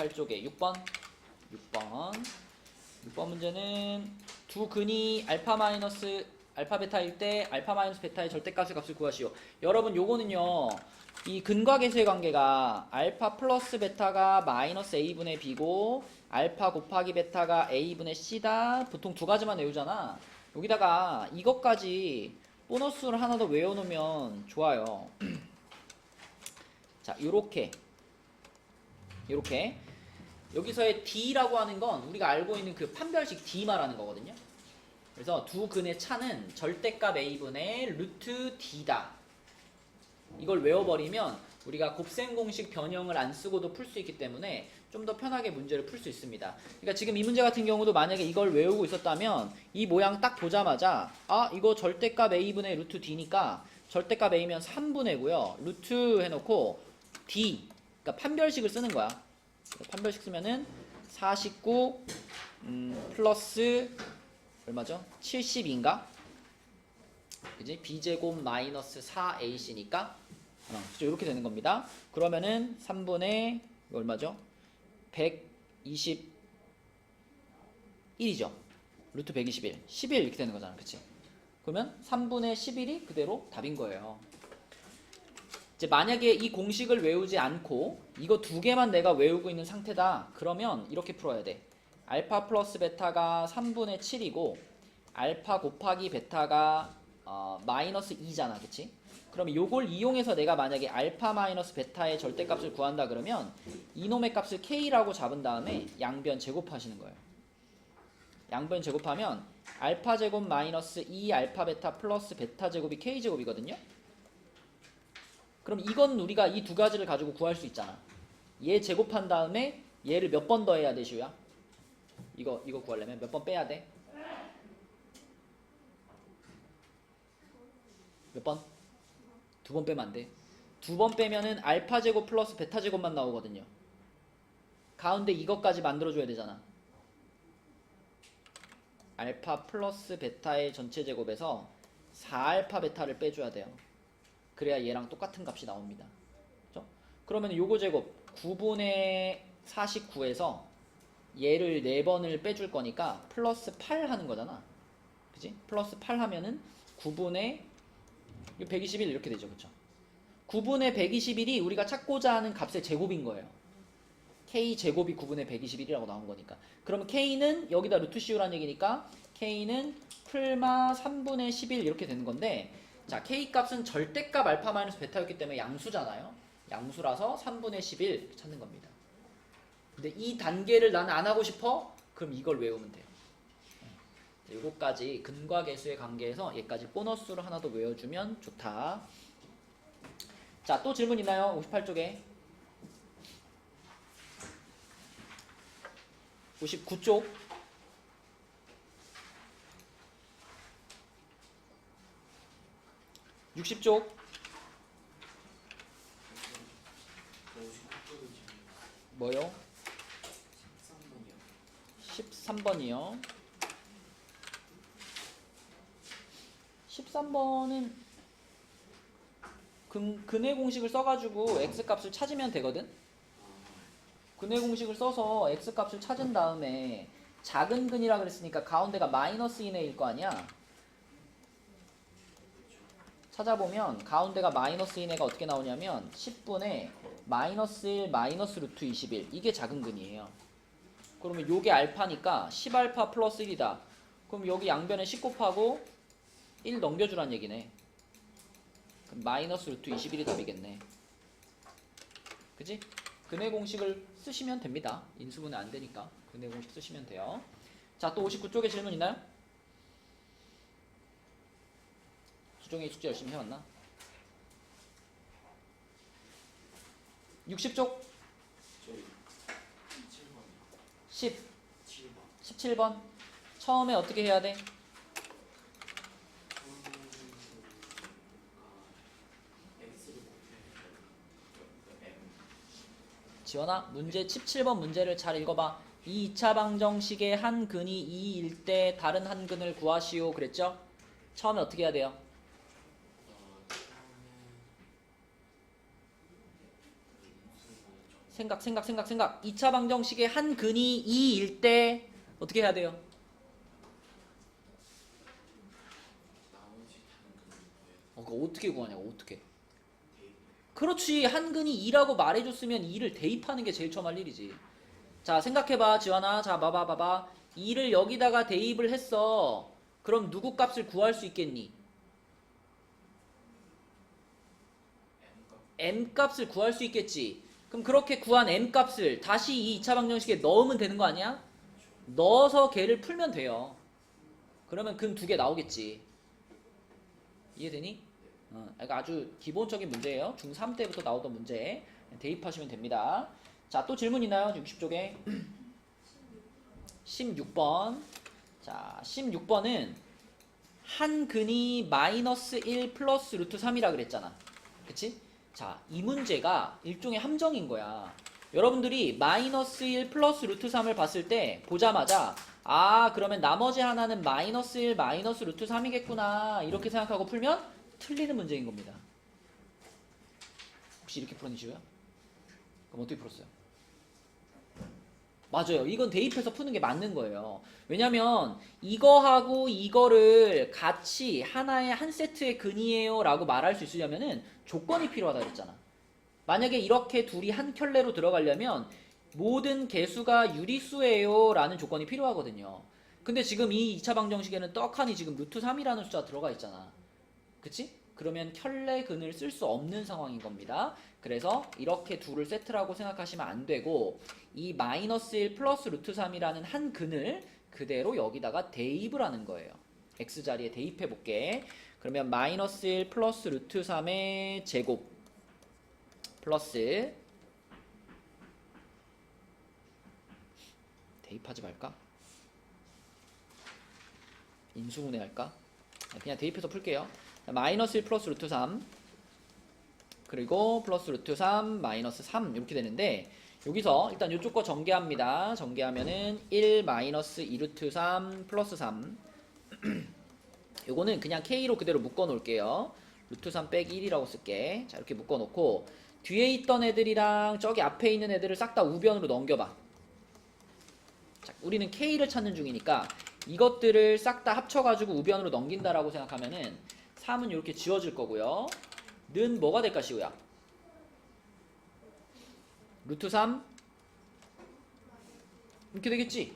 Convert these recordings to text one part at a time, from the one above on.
58쪽에 6번 문제는 두 근이 알파 마이너스 알파 베타일 때 알파 마이너스 베타의 절대값의 값을 구하시오. 여러분 요거는요, 이 근과 계수의 관계가 알파 플러스 베타가 마이너스 a분의 b고 알파 곱하기 베타가 a분의 c다. 보통 두 가지만 외우잖아. 여기다가 이것까지 보너스를 하나 더 외워놓으면 좋아요. 자, 요렇게 여기서의 D라고 하는 건 우리가 알고 있는 그 판별식 D 말하는 거거든요. 그래서 두 근의 차는 절대값 A분의 루트 D다. 이걸 외워버리면 우리가 곱셈 공식 변형을 안 쓰고도 풀 수 있기 때문에 좀 더 편하게 문제를 풀 수 있습니다. 그러니까 지금 이 문제 같은 경우도 만약에 이걸 외우고 있었다면 이 모양 딱 보자마자 이거 절대값 A분의 루트 D니까 절대값 A면 3분의고요. 루트 해놓고 D, 그러니까 판별식을 쓰는 거야. 판별식 쓰면은 49 플러스 얼마죠? 72인가? 그지? b제곱 마이너스 4ac니까 이렇게 되는 겁니다. 그러면은 3분의 이거 얼마죠? 121이죠. 루트 121 11 이렇게 되는 거잖아. 그치? 그러면 3분의 11이 그대로 답인 거예요. 이제 만약에 이 공식을 외우지 않고 이거 두 개만 내가 외우고 있는 상태다. 그러면 이렇게 풀어야 돼. 알파 플러스 베타가 3분의 7이고 알파 곱하기 베타가 마이너스 2잖아. 그치? 그럼 요걸 이용해서 내가 만약에 알파 마이너스 베타의 절대값을 구한다 그러면 이놈의 값을 k라고 잡은 다음에 양변 제곱하시는 거예요. 양변 제곱하면 알파 제곱 마이너스 2 알파 베타 플러스 베타 제곱이 k 제곱이거든요. 그럼 이건 우리가 이 두 가지를 가지고 구할 수 있잖아. 얘 제곱한 다음에 얘를 몇 번 더해야 돼, 슈야? 이거 구하려면 몇 번 빼야 돼? 몇 번? 두 번 빼면 안 돼. 두 번 빼면은 알파 제곱 플러스 베타 제곱만 나오거든요. 가운데 이것까지 만들어줘야 되잖아. 알파 플러스 베타의 전체 제곱에서 4알파 베타를 빼줘야 돼요. 그래야 얘랑 똑같은 값이 나옵니다. 그렇죠? 그러면 요거 제곱 9분의 49에서 얘를 4번을 빼줄 거니까 플러스 8 하는 거잖아. 그지? 플러스 8 하면은 9분의 121 이렇게 되죠. 그쵸? 9분의 121이 우리가 찾고자 하는 값의 제곱인 거예요. k 제곱이 9분의 121이라고 나온 거니까. 그럼 k는 여기다 루트 씌우라는 얘기니까 k는 풀마 3분의 11 이렇게 되는 건데, 자, k 값은 절대값 알파 마이너스 베타였기 때문에 양수잖아요. 양수라서 3분의 11 찾는 겁니다. 근데 이 단계를 나는 안 하고 싶어? 그럼 이걸 외우면 돼요. 요거까지 근과 계수의 관계에서 얘까지 보너스로 하나 더 외워주면 좋다. 자, 또 질문 있나요? 58쪽에 59쪽 60쪽 뭐요? 13번이요. 13번은 근의 공식을 써가지고 x값을 찾으면 되거든? 근의 공식을 써서 x값을 찾은 다음에 작은 근이라 그랬으니까 가운데가 마이너스 2일 거 아니야? 찾아보면 가운데가 마이너스 2가 어떻게 나오냐면 10분의 마이너스 1 마이너스 루트 21 이게 작은 근이에요. 그러면 요게 알파니까 10알파 플러스 1이다. 그럼 여기 양변에 10 곱하고 1 넘겨주란 얘기네. 그럼 마이너스 루트 21이 답이겠네. 그치? 근의 공식을 쓰시면 됩니다. 인수분해 안 되니까 근의 공식 쓰시면 돼요. 자, 또 59쪽에 질문 있나요? 수종이 숙제 열심히 해왔나? 60쪽 17번 처음에 어떻게 해야 돼? 지원아, 문제 17번 문제를 잘 읽어봐. 이 2차 방정식의 한 근이 2일 때 다른 한 근을 구하시오 그랬죠? 처음에 어떻게 해야 돼요? 생각. 2차 방정식의 한 근이 2일 때 어떻게 해야 돼요? 그거 어떻게 구하냐고, 어떻게. 그렇지, 한 근이 2라고 말해줬으면 2를 대입하는 게 제일 처음 할 일이지. 자, 생각해봐, 지환아. 자, 봐봐. 2를 여기다가 대입을 했어. 그럼 누구 값을 구할 수 있겠니? m 값을 구할 수 있겠지. 그럼 그렇게 구한 m 값을 다시 이 2차 방정식에 넣으면 되는 거 아니야? 넣어서 걔를 풀면 돼요. 그러면 근 2개 나오겠지. 이해되니? 그러니까 아주 기본적인 문제예요. 중3 때부터 나오던 문제. 대입하시면 됩니다. 자, 또 질문 있나요? 60쪽에 16번. 자, 16번은 한 근이 마이너스 1 플러스 루트 3이라 그랬잖아. 그치? 자, 이 문제가 일종의 함정인 거야. 여러분들이 마이너스 1 플러스 루트 3을 봤을 때 보자마자 그러면 나머지 하나는 마이너스 1 마이너스 루트 3이겠구나 이렇게 생각하고 풀면 틀리는 문제인 겁니다. 혹시 이렇게 풀었는지요? 그럼 어떻게 풀었어요? 맞아요. 이건 대입해서 푸는 게 맞는 거예요. 왜냐면 이거하고 이거를 같이 하나의 한 세트의 근이에요 라고 말할 수 있으려면은 조건이 필요하다 그랬잖아. 만약에 이렇게 둘이 한 켤레로 들어가려면 모든 개수가 유리수예요 라는 조건이 필요하거든요. 근데 지금 이 2차 방정식에는 떡하니 지금 루트 3이라는 숫자가 들어가 있잖아. 그치? 그러면 켤레 근을 쓸 수 없는 상황인 겁니다. 그래서 이렇게 둘을 세트라고 생각하시면 안 되고 이 마이너스 1 플러스 루트 3이라는 한 근을 그대로 여기다가 대입을 하는 거예요. x자리에 대입해 볼게. 그러면 마이너스 1 플러스 루트 3의 제곱 플러스 대입하지 말까? 인수분해 할까? 그냥 대입해서 풀게요. 마이너스 1 플러스 루트 3 그리고 플러스 루트 3 마이너스 3 이렇게 되는데 여기서 일단 이쪽 거 전개합니다. 전개하면은 1 마이너스 2 루트 3 플러스 3 요거는 그냥 K로 그대로 묶어 놓을게요. 루트 3 빼기 1이라고 쓸게. 자, 이렇게 묶어 놓고 뒤에 있던 애들이랑 저기 앞에 있는 애들을 싹 다 우변으로 넘겨봐. 자, 우리는 K를 찾는 중이니까 이것들을 싹 다 합쳐가지고 우변으로 넘긴다라고 생각하면은 3은 이렇게 지워질 거고요. 는 뭐가 될까, 시우야? 루트 3 이렇게 되겠지?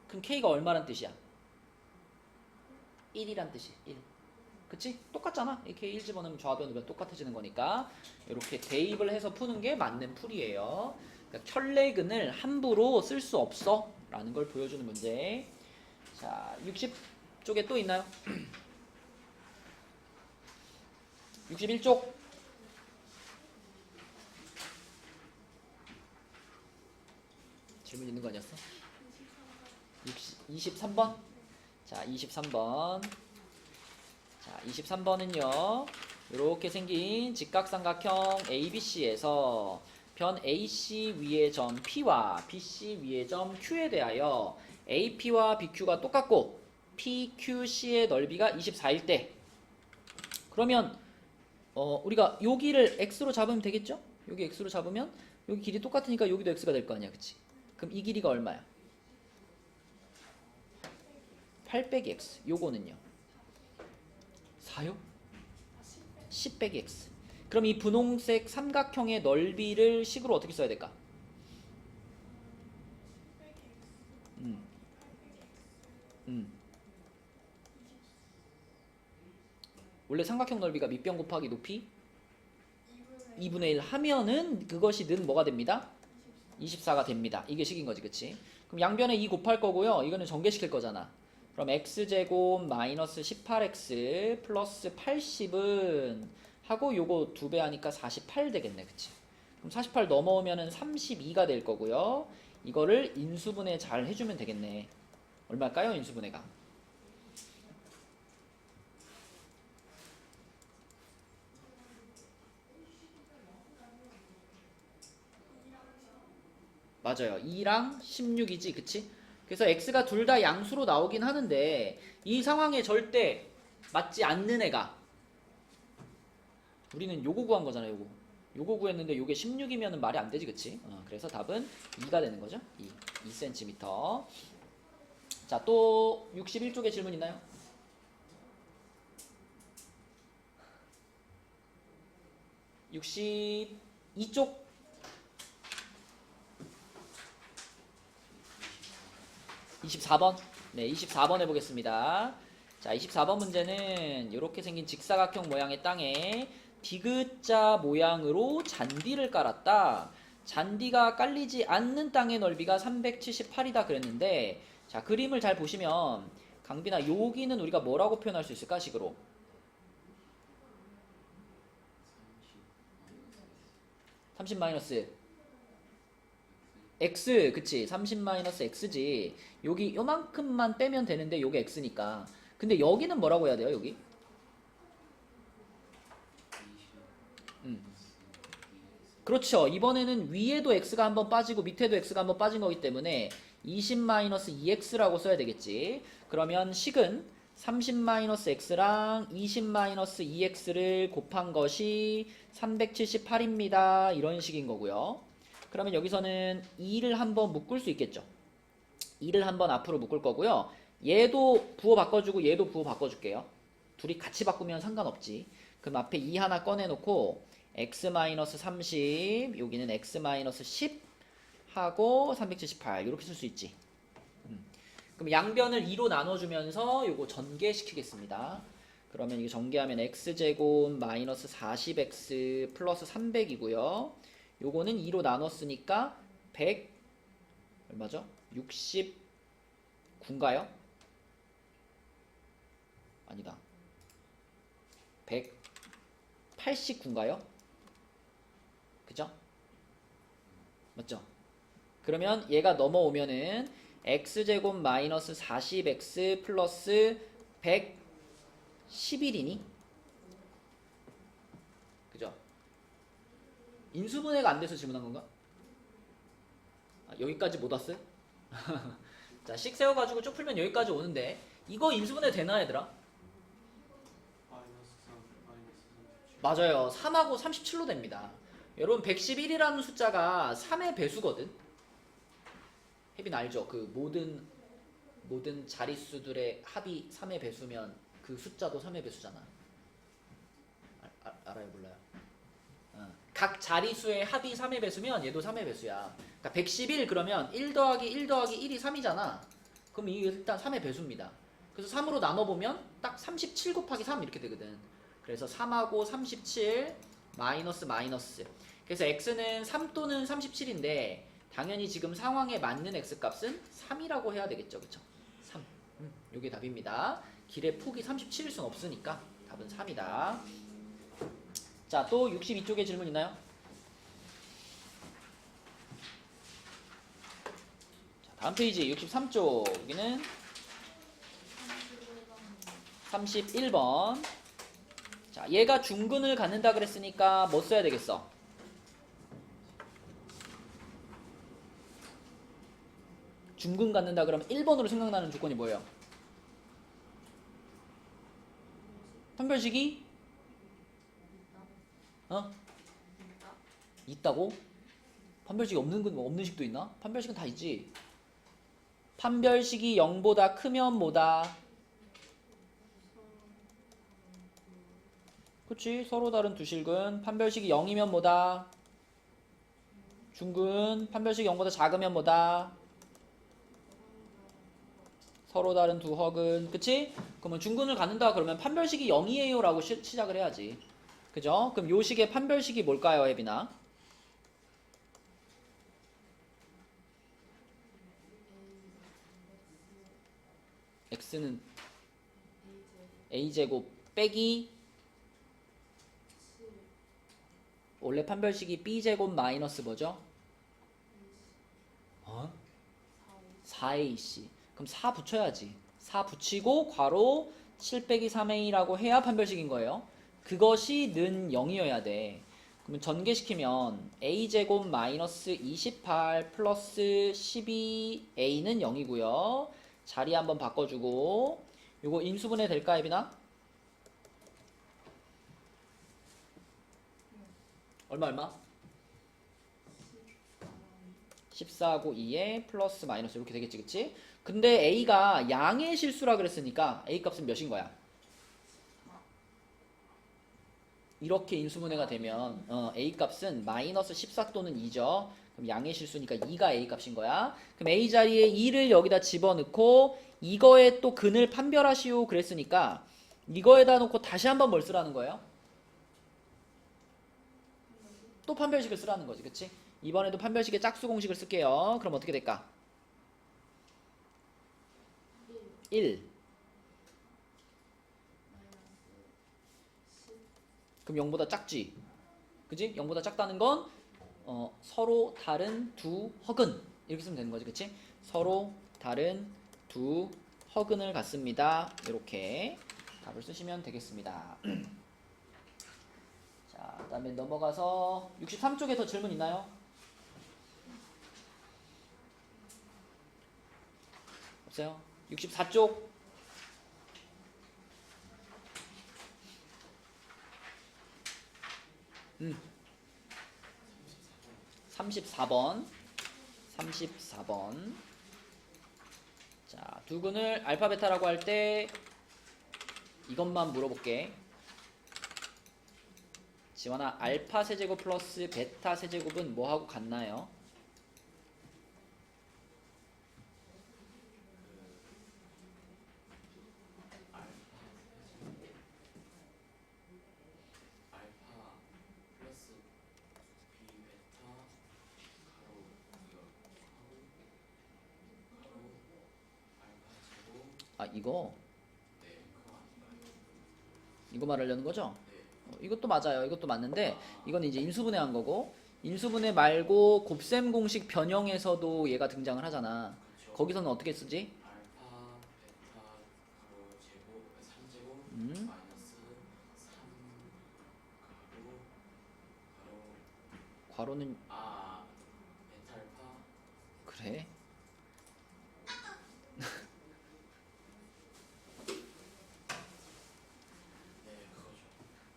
그럼 K가 얼마란 뜻이야? 1이란 뜻이야. 1. 그치? 똑같잖아. 이 K 1 집어넣으면 좌변 우변 똑같아지는 거니까 이렇게 대입을 해서 푸는 게 맞는 풀이에요. 그러니까 켤레근을 함부로 쓸 수 없어 라는 걸 보여주는 문제. 자, 60쪽에 또 있나요? 61쪽 질문 있는 거 아니었어? 23번. 자, 23번. 자, 23번은요. 이렇게 생긴 직각삼각형 ABC에서 변 AC 위의 점 P와 BC 위의 점 Q에 대하여 AP와 BQ가 똑같고 PQC의 넓이가 24일 때 그러면 우리가 여기를 X로 잡으면 되겠죠? 여기 X로 잡으면 여기 길이 똑같으니까 여기도 X가 될 거 아니야, 그치? 그럼 이 길이가 얼마야? 8 빼기 X. 요거는요? 4요? 10 빼기 X. 그럼 이 분홍색 삼각형의 넓이를 식으로 어떻게 써야 될까? 원래 삼각형 넓이가 밑변 곱하기 높이 2분의 1 하면은 그것이 는 뭐가 됩니다? 24가 됩니다. 이게 식인 거지, 그치? 그럼 양변에 2 곱할 거고요. 이거는 전개시킬 거잖아. 그럼 x제곱 마이너스 18x 플러스 80은 하고 요거 2배 하니까 48 되겠네, 그치? 그럼 48 넘어오면은 32가 될 거고요. 이거를 인수분해 잘 해주면 되겠네. 얼마일까요, 인수분해가? 맞아요. 2랑 16이지, 그치? 그래서 x가 둘 다 양수로 나오긴 하는데 이 상황에 절대 맞지 않는 애가 우리는 요거 구한 거잖아, 요거. 요거 구했는데 요게 16이면은 말이 안 되지, 그치? 그래서 답은 2가 되는 거죠. 2cm. 자, 또 61쪽에 질문 있나요? 62쪽. (24번) 네, 24번 해보겠습니다. 자, 24번 문제는 이렇게 생긴 직사각형 모양의 땅에 디귿자 모양으로 잔디를 깔았다. 잔디가 깔리지 않는 땅의 넓이가 378이다 그랬는데, 자, 그림을 잘 보시면 강빈아, 여기는 우리가 뭐라고 표현할 수 있을까? 식으로 30 마이너스 x, 그치? 30 마이너스 x지. 여기 요만큼만 빼면 되는데 요게 x니까. 근데 여기는 뭐라고 해야 돼요? 여기? 그렇죠. 이번에는 위에도 x가 한번 빠지고 밑에도 x가 한번 빠진 거기 때문에 20-2x라고 써야 되겠지. 그러면 식은 30-x랑 20-2x를 곱한 것이 378입니다. 이런 식인 거고요. 그러면 여기서는 2를 한번 묶을 수 있겠죠. 2를 한번 앞으로 묶을 거고요. 얘도 부호 바꿔주고 얘도 부호 바꿔줄게요. 둘이 같이 바꾸면 상관없지. 그럼 앞에 2 하나 꺼내놓고 x-30, 여기는 x-10 하고 378 이렇게 쓸 수 있지. 그럼 양변을 2로 나눠주면서 요거 전개시키겠습니다. 그러면 이게 전개하면 x제곱 마이너스 40x 플러스 300이고요. 요거는 2로 나눴으니까 100 얼마죠? 69인가요? 아니다. 189인가요? 그죠? 맞죠? 그러면 얘가 넘어오면은 x제곱 마이너스 40x 플러스 111이니? 그죠? 인수분해가 안 돼서 질문한 건가? 아, 여기까지 못 왔어요? 자, 식 세워가지고 쭉 풀면 여기까지 오는데 이거 인수분해 되나 얘들아? 맞아요. 3하고 37로 됩니다. 여러분 111이라는 숫자가 3의 배수거든. 혜빈 알죠? 그 모든 자릿수들의 합이 3의 배수면 그 숫자도 3의 배수잖아. 알아요? 몰라요? 각 자릿수의 합이 3의 배수면 얘도 3의 배수야. 그러니까 111 그러면 1 더하기 1 더하기 1이 3이잖아. 그럼 이게 일단 3의 배수입니다. 그래서 3으로 나눠보면 딱 37 곱하기 3 이렇게 되거든. 그래서 3하고 37 마이너스 마이너스. 그래서 x는 3 또는 37인데 당연히 지금 상황에 맞는 x값은 3이라고 해야 되겠죠. 그쵸? 3. 요게 답입니다. 길의 폭이 37일 순 없으니까 답은 3이다. 자, 또 62쪽에 질문 있나요? 자, 다음 페이지 63쪽. 여기는 31번. 자, 얘가 중근을 갖는다 그랬으니까 뭐 써야 되겠어? 중근 갖는다 그러면 1번으로 생각나는 조건이 뭐예요? 판별식이? 있다고? 판별식이 없는 식도 있나? 판별식은 다 있지. 판별식이 0보다 크면 뭐다? 그치? 서로 다른 두 실근. 판별식이 0이면 뭐다? 중근. 판별식이 0보다 작으면 뭐다? 서로 다른 두 허근. 그치? 그러면 중근을 갖는다 그러면 판별식이 0이에요 라고 시작을 해야지. 그죠? 그럼 요 식의 판별식이 뭘까요, 혜빈아? x는 a제곱 빼기 원래 판별식이 b제곱 마이너스 뭐죠? 4ac. 그럼 4 붙여야지. 4 붙이고 괄호 7 빼기 3a라고 해야 판별식인 거예요. 그것이 는 0이어야 돼. 그러면 전개시키면 a제곱 마이너스 28 플러스 12a는 0이고요. 자리 한번 바꿔주고 요거 인수분해 될까, 혜빈아? 얼마? 14고 2에 플러스 마이너스 이렇게 되겠지, 그치? 근데 A가 양의 실수라 그랬으니까 A 값은 몇인 거야? 이렇게 인수분해가 되면 A 값은 마이너스 14 또는 2죠. 그럼 양의 실수니까 2가 A 값인 거야. 그럼 A 자리에 2를 여기다 집어넣고 이거에 또 근을 판별하시오 그랬으니까 이거에다 놓고 다시 한번 뭘 쓰라는 거예요? 또 판별식을 쓰라는 거지, 그치? 이번에도 판별식의 짝수 공식을 쓸게요. 그럼 어떻게 될까? 1. 그럼 0보다 작지? 그치? 0보다 작다는 건 서로 다른 두 허근 이렇게 쓰면 되는 거지, 그치? 서로 다른 두 허근을 갖습니다. 이렇게 답을 쓰시면 되겠습니다. 자, 그 다음에 넘어가서 63쪽에 더 질문 있나요? 없어요? 64쪽 34번 34번 자, 두근을 알파 베타라고 할 때 이것만 물어볼게. 지원아, 알파 세제곱 플러스 베타 세제곱은 뭐하고 같나요? 아, 이거 말하려는 거죠? 이것도 맞아요. 이것도 맞는데 이건 이제 인수분해 한 거고, 인수분해 말고 곱셈 공식 변형에서도 얘가 등장을 하잖아. 거기서는 어떻게 쓰지? 알파, 베타, 가로, 제곱, 3제곱, 음? 마이너스 3, 가로, 괄호는 베탈파. 그래? 네, 그거죠.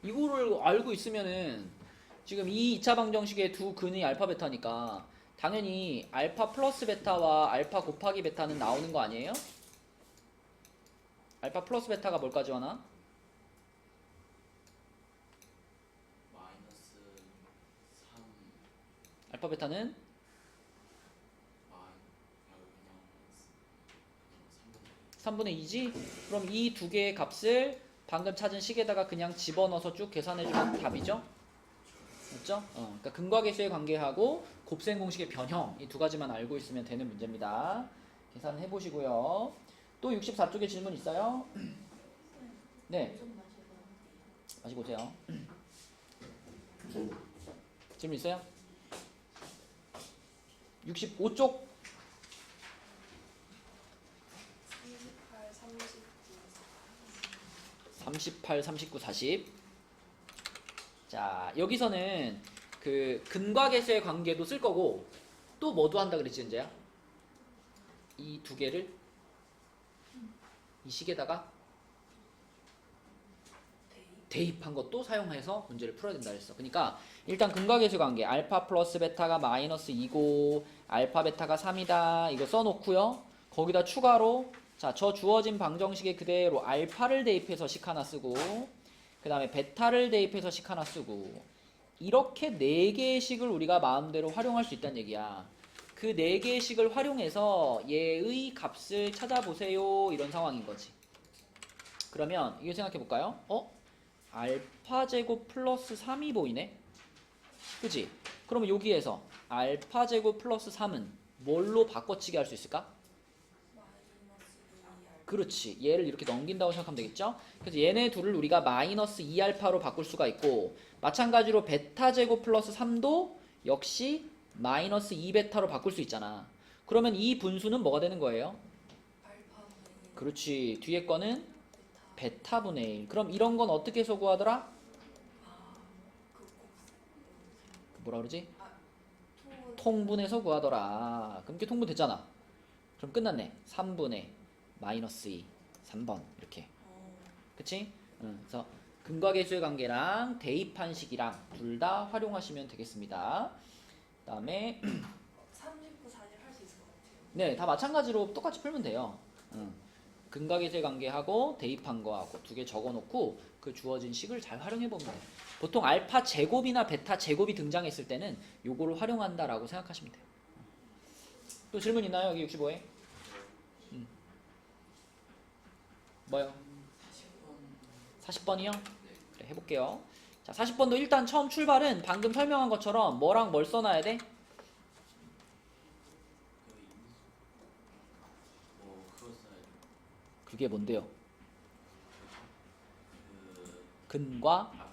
이거를 알고 있으면은 지금 이 2차 방정식의 두 근이 알파 베타니까 당연히 알파 플러스 베타와 알파 곱하기 베타는 나오는 거 아니에요? 알파 플러스 베타가 뭘까지 하나? 마이너스 3, 알파 베타는 그냥 3분의 2지? 그럼 이 두 개의 값을 방금 찾은 식에다가 그냥 집어넣어서 쭉 계산해주면 답이죠? 맞죠? 그러니까 근과 계수의 관계하고 곱셈 공식의 변형 이 두 가지만 알고 있으면 되는 문제입니다. 계산해 보시고요. 또 64쪽에 질문 있어요? 네, 마시고 오세요. 질문 있어요? 65쪽 38, 39, 40. 자, 여기서는 그 근과 계수의 관계도 쓸 거고 또 뭐도 한다 그랬지, 은재야? 이 두 개를 이 식에다가 대입한 것도 사용해서 문제를 풀어야 된다 그랬어. 그러니까 일단 근과 계수 관계 알파 플러스 베타가 마이너스 2고 알파 베타가 3이다 이거 써놓고요. 거기다 추가로 자, 저 주어진 방정식에 그대로 알파를 대입해서 식 하나 쓰고 그 다음에 베타를 대입해서 식 하나 쓰고 이렇게 4개의 식을 우리가 마음대로 활용할 수 있다는 얘기야. 그 4개의 식을 활용해서 얘의 값을 찾아보세요 이런 상황인 거지. 그러면 이거 생각해 볼까요? 알파 제곱 플러스 3이 보이네? 그치? 그러면 여기에서 알파 제곱 플러스 3은 뭘로 바꿔치기 할 수 있을까? 그렇지. 얘를 이렇게 넘긴다고 생각하면 되겠죠? 그래서 얘네 둘을 우리가 마이너스 2알파로 바꿀 수가 있고 마찬가지로 베타 제곱 플러스 3도 역시 마이너스 2베타로 바꿀 수 있잖아. 그러면 이 분수는 뭐가 되는 거예요? 그렇지. 뒤에 거는 베타분의 1. 그럼 이런 건 어떻게 해서 구하더라? 뭐라 그러지? 통분해서 구하더라. 그럼 이렇게 통분됐잖아. 그럼 끝났네. 3분의 마이너스 2, 3번 이렇게. 그치? 그래서 근과계수의 관계랑 대입한 식이랑 둘 다 활용하시면 되겠습니다. 그다음에 39, 40 할 수 있을 것 같아요. 네, 다 마찬가지로 똑같이 풀면 돼요. 근과계수의 관계하고 대입한 거하고 두 개 적어놓고 그 주어진 식을 잘 활용해보면 돼요. 보통 알파 제곱이나 베타 제곱이 등장했을 때는 요거를 활용한다라고 생각하시면 돼요. 또 질문 있나요? 여기 65에? 뭐요? 40번. 40번이요? 네. 그래, 해볼게요. 자, 40번도 일단 처음 출발은 방금 설명한 것처럼 뭐랑 뭘 써놔야 돼? 그거 써야죠. 그게 뭔데요? 그 근과 근과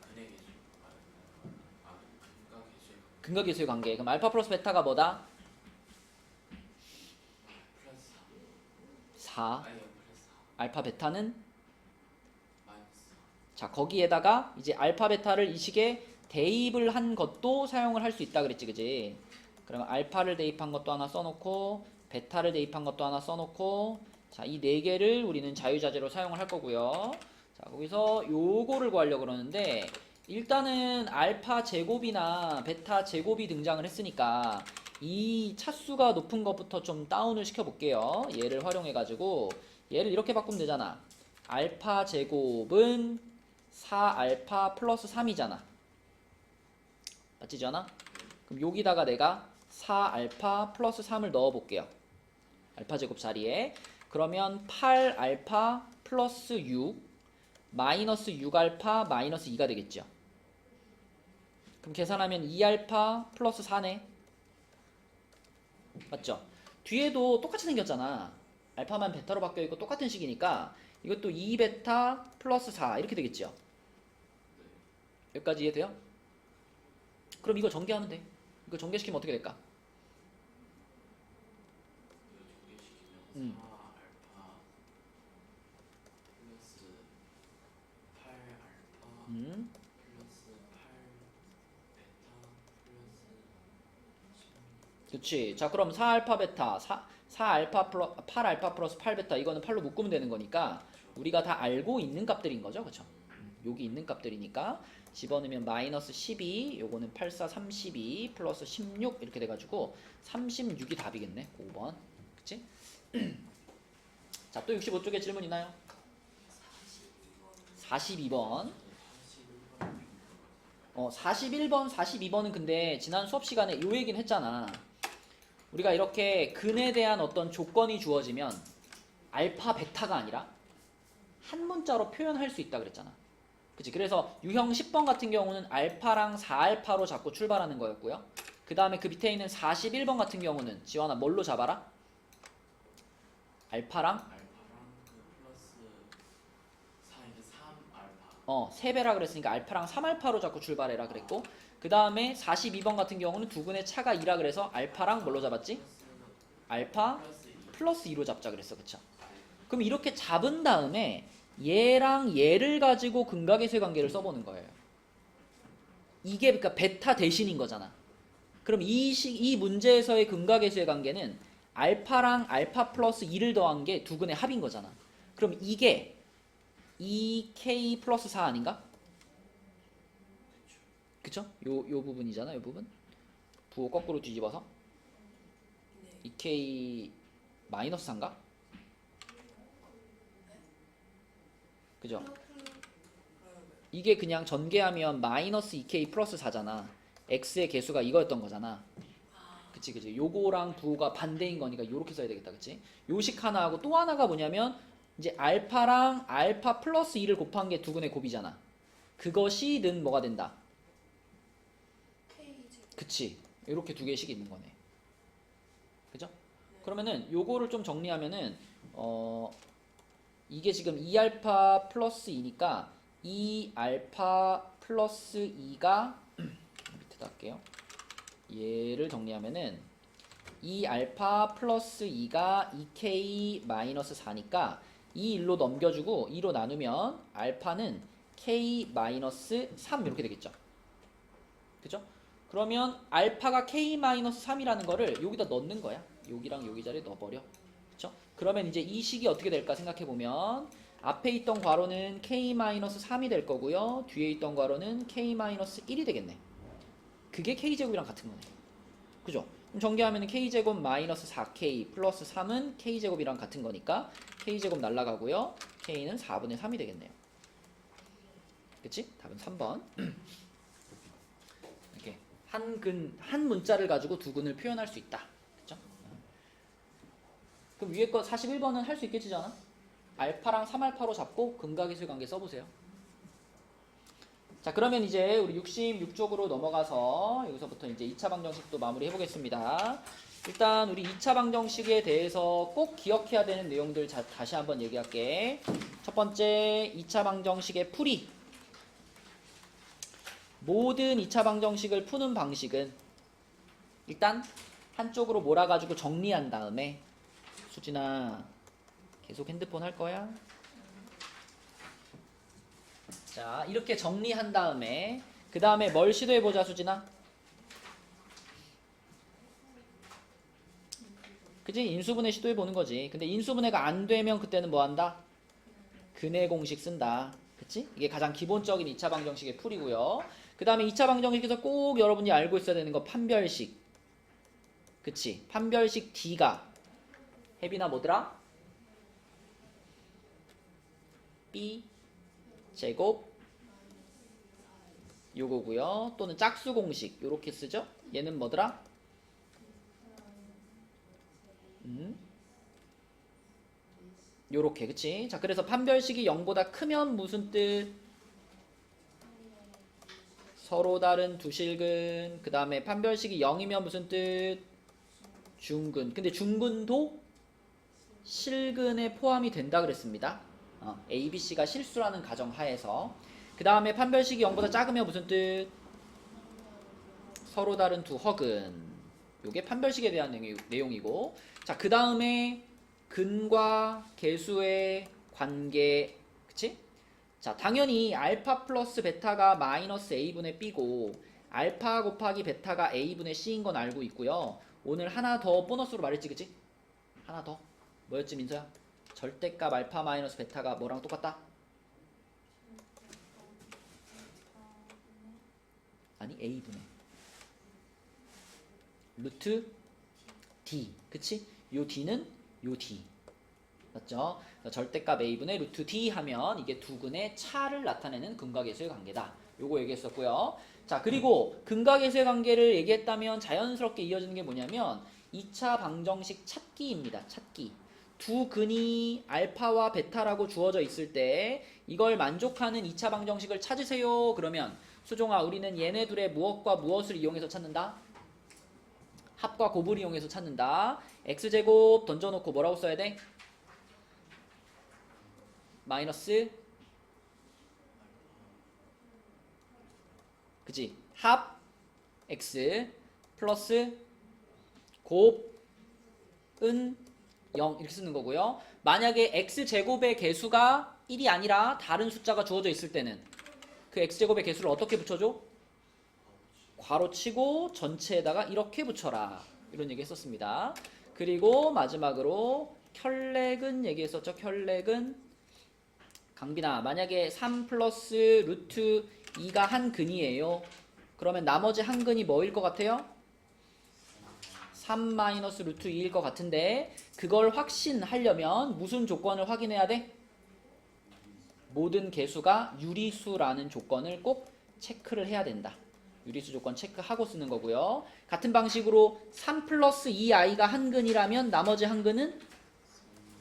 근의 계수. 근과 계수의 근과계수의 관계. 그럼 알파 플러스 베타가 뭐다? 플러스 4. 아니요 플러스 4 알파 베타는 마이너스 자, 거기에다가 이제 알파 베타를 이 식에 대입을 한 것도 사용을 할 수 있다 그랬지, 그지? 그러면 알파를 대입한 것도 하나 써놓고 베타를 대입한 것도 하나 써놓고 자, 이 네 개를 우리는 자유자재로 사용을 할 거고요. 자, 거기서 요거를 구하려고 그러는데 일단은 알파 제곱이나 베타 제곱이 등장을 했으니까 이 차수가 높은 것부터 좀 다운을 시켜볼게요. 얘를 활용해가지고 얘를 이렇게 바꾸면 되잖아. 알파 제곱은 4알파 플러스 3이잖아. 맞지, 전아? 그럼 여기다가 내가 4알파 플러스 3을 넣어볼게요. 알파 제곱 자리에. 그러면 8알파 플러스 6 마이너스 6알파 마이너스 2가 되겠죠. 그럼 계산하면 2알파 플러스 4네. 맞죠? 뒤에도 똑같이 생겼잖아. 알파만 베타로 바뀌어있고 똑같은 식이니까 이것도 2베타 플러스 4 이렇게 되겠죠. 여기까지 이해돼요? 그럼 이거 전개하면 돼. 이거 전개시키면 어떻게 될까? 이거 전개시키면 4 알파 플러스 8 알파 음. 플러스 8 베타 플러스 그렇지. 자, 그럼 4알파 베타 4알파 플러스 8알파 플러스 8베타 이거는 8로 묶으면 되는 거니까 우리가 다 알고 있는 값들인 거죠. 그렇죠? 여기 있는 값들이니까 집어넣으면 마이너스 12 요거는 8, 4, 32 플러스 16 이렇게 돼가지고 36이 답이겠네. 5번. 그치? 자, 또 65쪽에 질문 있나요? 42번. 41번, 42번은 근데 지난 수업 시간에 요 얘기는 했잖아. 우리가 이렇게 근에 대한 어떤 조건이 주어지면 알파, 베타가 아니라 한 문자로 표현할 수 있다 그랬잖아. 그치? 그래서 유형 10번 같은 경우는 알파랑 4알파로 잡고 출발하는 거였고요. 그 다음에 그 밑에 있는 41번 같은 경우는 지원아 뭘로 잡아라? 알파랑 알파랑 그 플러스 4인데 3 알파 3배라 그랬으니까 알파랑 3알파로 잡고 출발해라 그랬고 그 다음에 42번 같은 경우는 두 근의 차가 2라 그래서 알파랑 뭘로 잡았지? 알파 플러스 2 플러스 2로 잡자 그랬어. 그쵸? 그럼 이렇게 잡은 다음에 얘랑 얘를 가지고 근각의수의 관계를 써보는 거예요. 이게 그러니까 베타 대신인 거잖아. 그럼 이 문제에서의 근각의수의 관계는 알파랑 알파 플러스 2를 더한 게 두 근의 합인 거잖아. 그럼 이게 2k 플러스 4 아닌가? 그쵸? 요 부분이잖아. 요 부분. 부호 거꾸로 뒤집어서 네. 2k 마이너스 4인가? 그죠? 이게 그냥 전개하면 마이너스 2k 플러스 4잖아. x의 개수가 이거였던 거잖아. 그치 그치. 요거랑 부호가 반대인 거니까 요렇게 써야 되겠다. 그치? 요식 하나하고 또 하나가 뭐냐면 이제 알파랑 알파 플러스 2를 곱한 게 두 근의 곱이잖아. 그것이 는 뭐가 된다? K 제곱. 그치. 요렇게 두 개씩 있는 거네. 그죠? 그러면은 요거를 좀 정리하면은 이게 지금 2알파 플러스 2니까 2알파 플러스 2가 밑에다 할게요. 얘를 정리하면은 2알파 플러스 2가 2k 마이너스 4니까 이 1로 넘겨주고 2로 나누면 알파는 k 마이너스 3 이렇게 되겠죠. 그죠? 그러면 알파가 k 마이너스 3이라는 거를 여기다 넣는 거야. 여기랑 여기 자리에 넣어버려. 그쵸? 그러면 이제 이 식이 어떻게 될까 생각해보면 앞에 있던 괄호는 k-3이 될 거고요. 뒤에 있던 괄호는 k-1이 되겠네. 그게 k제곱이랑 같은 거네. 그죠? 그럼 전개하면 k제곱 마이너스 4k 플러스 3은 k제곱이랑 같은 거니까 k제곱 날라가고요. k는 4분의 3이 되겠네요. 그치? 답은 3번. 이렇게 한 문자를 가지고 두 근을 표현할 수 있다. 그쵸? 그럼 위에 거 41번은 할 수 있겠지 않아? 알파랑 3알파로 잡고 근각이슬 관계 써보세요. 자, 그러면 이제 우리 66쪽으로 넘어가서 여기서부터 이제 2차 방정식도 마무리 해보겠습니다. 일단 우리 2차 방정식에 대해서 꼭 기억해야 되는 내용들 다시 한번 얘기할게. 첫 번째, 2차 방정식의 풀이. 모든 2차 방정식을 푸는 방식은 일단 한쪽으로 몰아가지고 정리한 다음에 수진아 계속 핸드폰 할 거야? 자, 이렇게 정리한 다음에 그 다음에 뭘 시도해보자 수진아? 그치? 인수분해 시도해보는 거지. 근데 인수분해가 안 되면 그때는 뭐 한다? 근해 공식 쓴다. 그치? 이게 가장 기본적인 2차 방정식의 풀이고요. 그 다음에 2차 방정식에서 꼭 여러분이 알고 있어야 되는 거 판별식. 그치? 판별식 D가 혜빈아 뭐더라? B 제곱 요거고요. 또는 짝수 공식 요렇게 쓰죠? 얘는 뭐더라? 요렇게 그치? 자, 그래서 판별식이 0보다 크면 무슨 뜻? 서로 다른 두 실근. 그 다음에 판별식이 0이면 무슨 뜻? 중근. 근데 중근도 실근에 포함이 된다 그랬습니다. A, B, C가 실수라는 가정 하에서. 그 다음에 판별식이 0보다 작으면 무슨 뜻? 서로 다른 두 허근. 요게 판별식에 대한 내용이고. 자, 그 다음에 근과 계수의 관계. 그치? 자, 당연히 알파 플러스 베타가 마이너스 A분의 B고 알파 곱하기 베타가 A분의 C인 건 알고 있고요. 오늘 하나 더 보너스로 말했지, 그치? 하나 더. 뭐였지, 민서야? 절대값 알파 마이너스 베타가 뭐랑 똑같다? 아니, A분의 루트 D. 그치? 요 D는 요 D. 맞죠? 절대값 A분의 루트 D 하면 이게 두 근의 차를 나타내는 근각계수의 관계다. 요거 얘기했었고요. 자, 그리고 근각계수의 관계를 얘기했다면 자연스럽게 이어지는 게 뭐냐면 2차 방정식 찾기입니다. 찾기. 두 근이 알파와 베타라고 주어져 있을 때 이걸 만족하는 2차 방정식을 찾으세요. 그러면 수종아, 우리는 얘네 둘의 무엇과 무엇을 이용해서 찾는다? 합과 곱을 이용해서 찾는다. x제곱 던져놓고 뭐라고 써야 돼? 마이너스 그치? 합 x 플러스 곱은 0 이렇게 쓰는 거고요. 만약에 x제곱의 개수가 1이 아니라 다른 숫자가 주어져 있을 때는 그 x제곱의 개수를 어떻게 붙여줘? 괄호치고 전체에다가 이렇게 붙여라. 이런 얘기 했었습니다. 그리고 마지막으로 켤레근 얘기했었죠. 켤레근 강빈아, 만약에 3 플러스 루트 2가 한 근이에요. 그러면 나머지 한 근이 뭐일 것 같아요? 3 마이너스 루트 2일 것 같은데 그걸 확신하려면 무슨 조건을 확인해야 돼? 모든 개수가 유리수라는 조건을 꼭 체크를 해야 된다. 유리수 조건 체크하고 쓰는 거고요. 같은 방식으로 3 플러스 2i가 한 근이라면 나머지 한 근은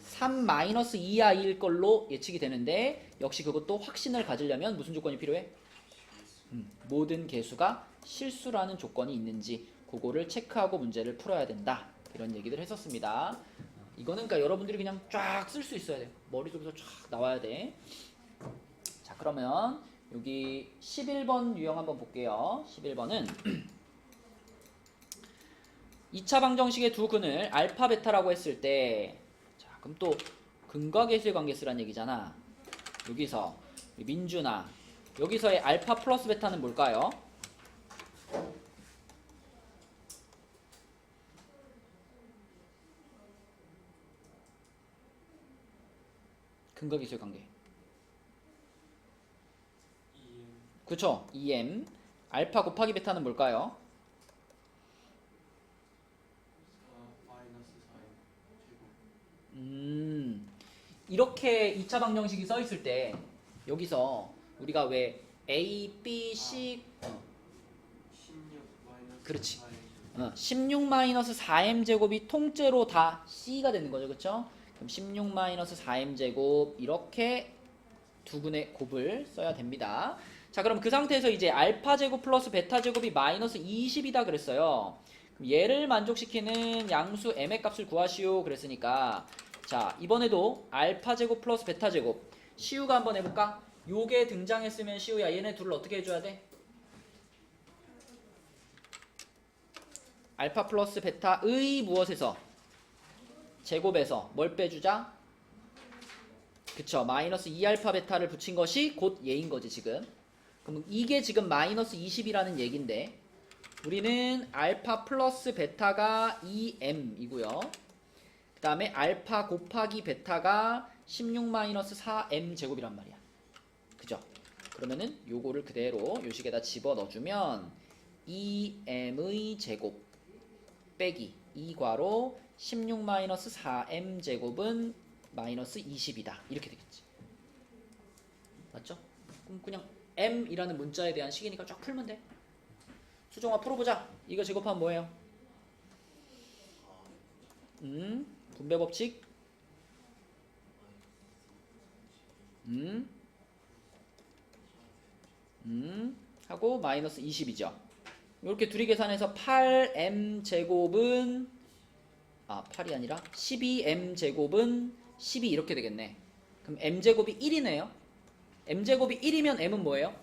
3 마이너스 2i일 걸로 예측이 되는데 역시 그것도 확신을 가지려면 무슨 조건이 필요해? 모든 개수가 실수라는 조건이 있는지 그거를 체크하고 문제를 풀어야 된다. 이런 얘기들 했었습니다. 이거는 그러니까 여러분들이 그냥 쫙 쓸 수 있어야 돼. 머릿속에서 쫙 나와야 돼. 자, 그러면 여기 11번 유형 한번 볼게요. 11번은 2차 방정식의 두 근을 알파 베타라고 했을 때 자, 그럼 또 근과계수의 관계 쓰란 얘기잖아. 여기서 민준아, 여기서의 알파 플러스 베타는 뭘까요? 근각이수의 관계. EM 그쵸? 2m. 알파 곱하기 베타는 뭘까요? 4 마이너스 4m 제곱. 이렇게 2차 방정식이 써 있을 때 여기서 우리가 왜 A, B, C 16 마이너스 그렇지. 4m 16-4m 제곱이 통째로 다 C가 되는 거죠. 그쵸? 그럼 16-4m 제곱 이렇게 두 근의 곱을 써야 됩니다. 자, 그럼 그 상태에서 이제 알파 제곱 플러스 베타 제곱이 마이너스 20이다 그랬어요. 그럼 얘를 만족시키는 양수 m의 값을 구하시오 그랬으니까 자, 이번에도 알파 제곱 플러스 베타 제곱 시우가 한번 해볼까? 요게 등장했으면 시우야 얘네 둘을 어떻게 해줘야 돼? 알파 플러스 베타의 무엇에서? 제곱에서 뭘 빼주자? 그쵸, 마이너스 2알파 베타를 붙인 것이 곧 얘인 거지 지금. 그럼 이게 지금 마이너스 20이라는 얘긴데 우리는 알파 플러스 베타가 2m이고요. 그 다음에 알파 곱하기 베타가 16-4m 제곱이란 말이야. 그죠? 그러면은 요거를 그대로 요식에다 집어 넣어주면 2m의 제곱 빼기 2괄호 16-4m 제곱은 마이너스 20이다. 이렇게 되겠지. 맞죠? 그럼 그냥 m이라는 문자에 대한 식이니까 쫙 풀면 돼. 수정아 풀어보자. 이거 제곱하면 뭐예요? 분배 법칙. 하고 마이너스 20이죠. 이렇게 둘이 계산해서 8m 제곱은 8이 아니라 12m 제곱은 12 이렇게 되겠네. 그럼 m 제곱이 1이네요. m 제곱이 1이면 m은 뭐예요?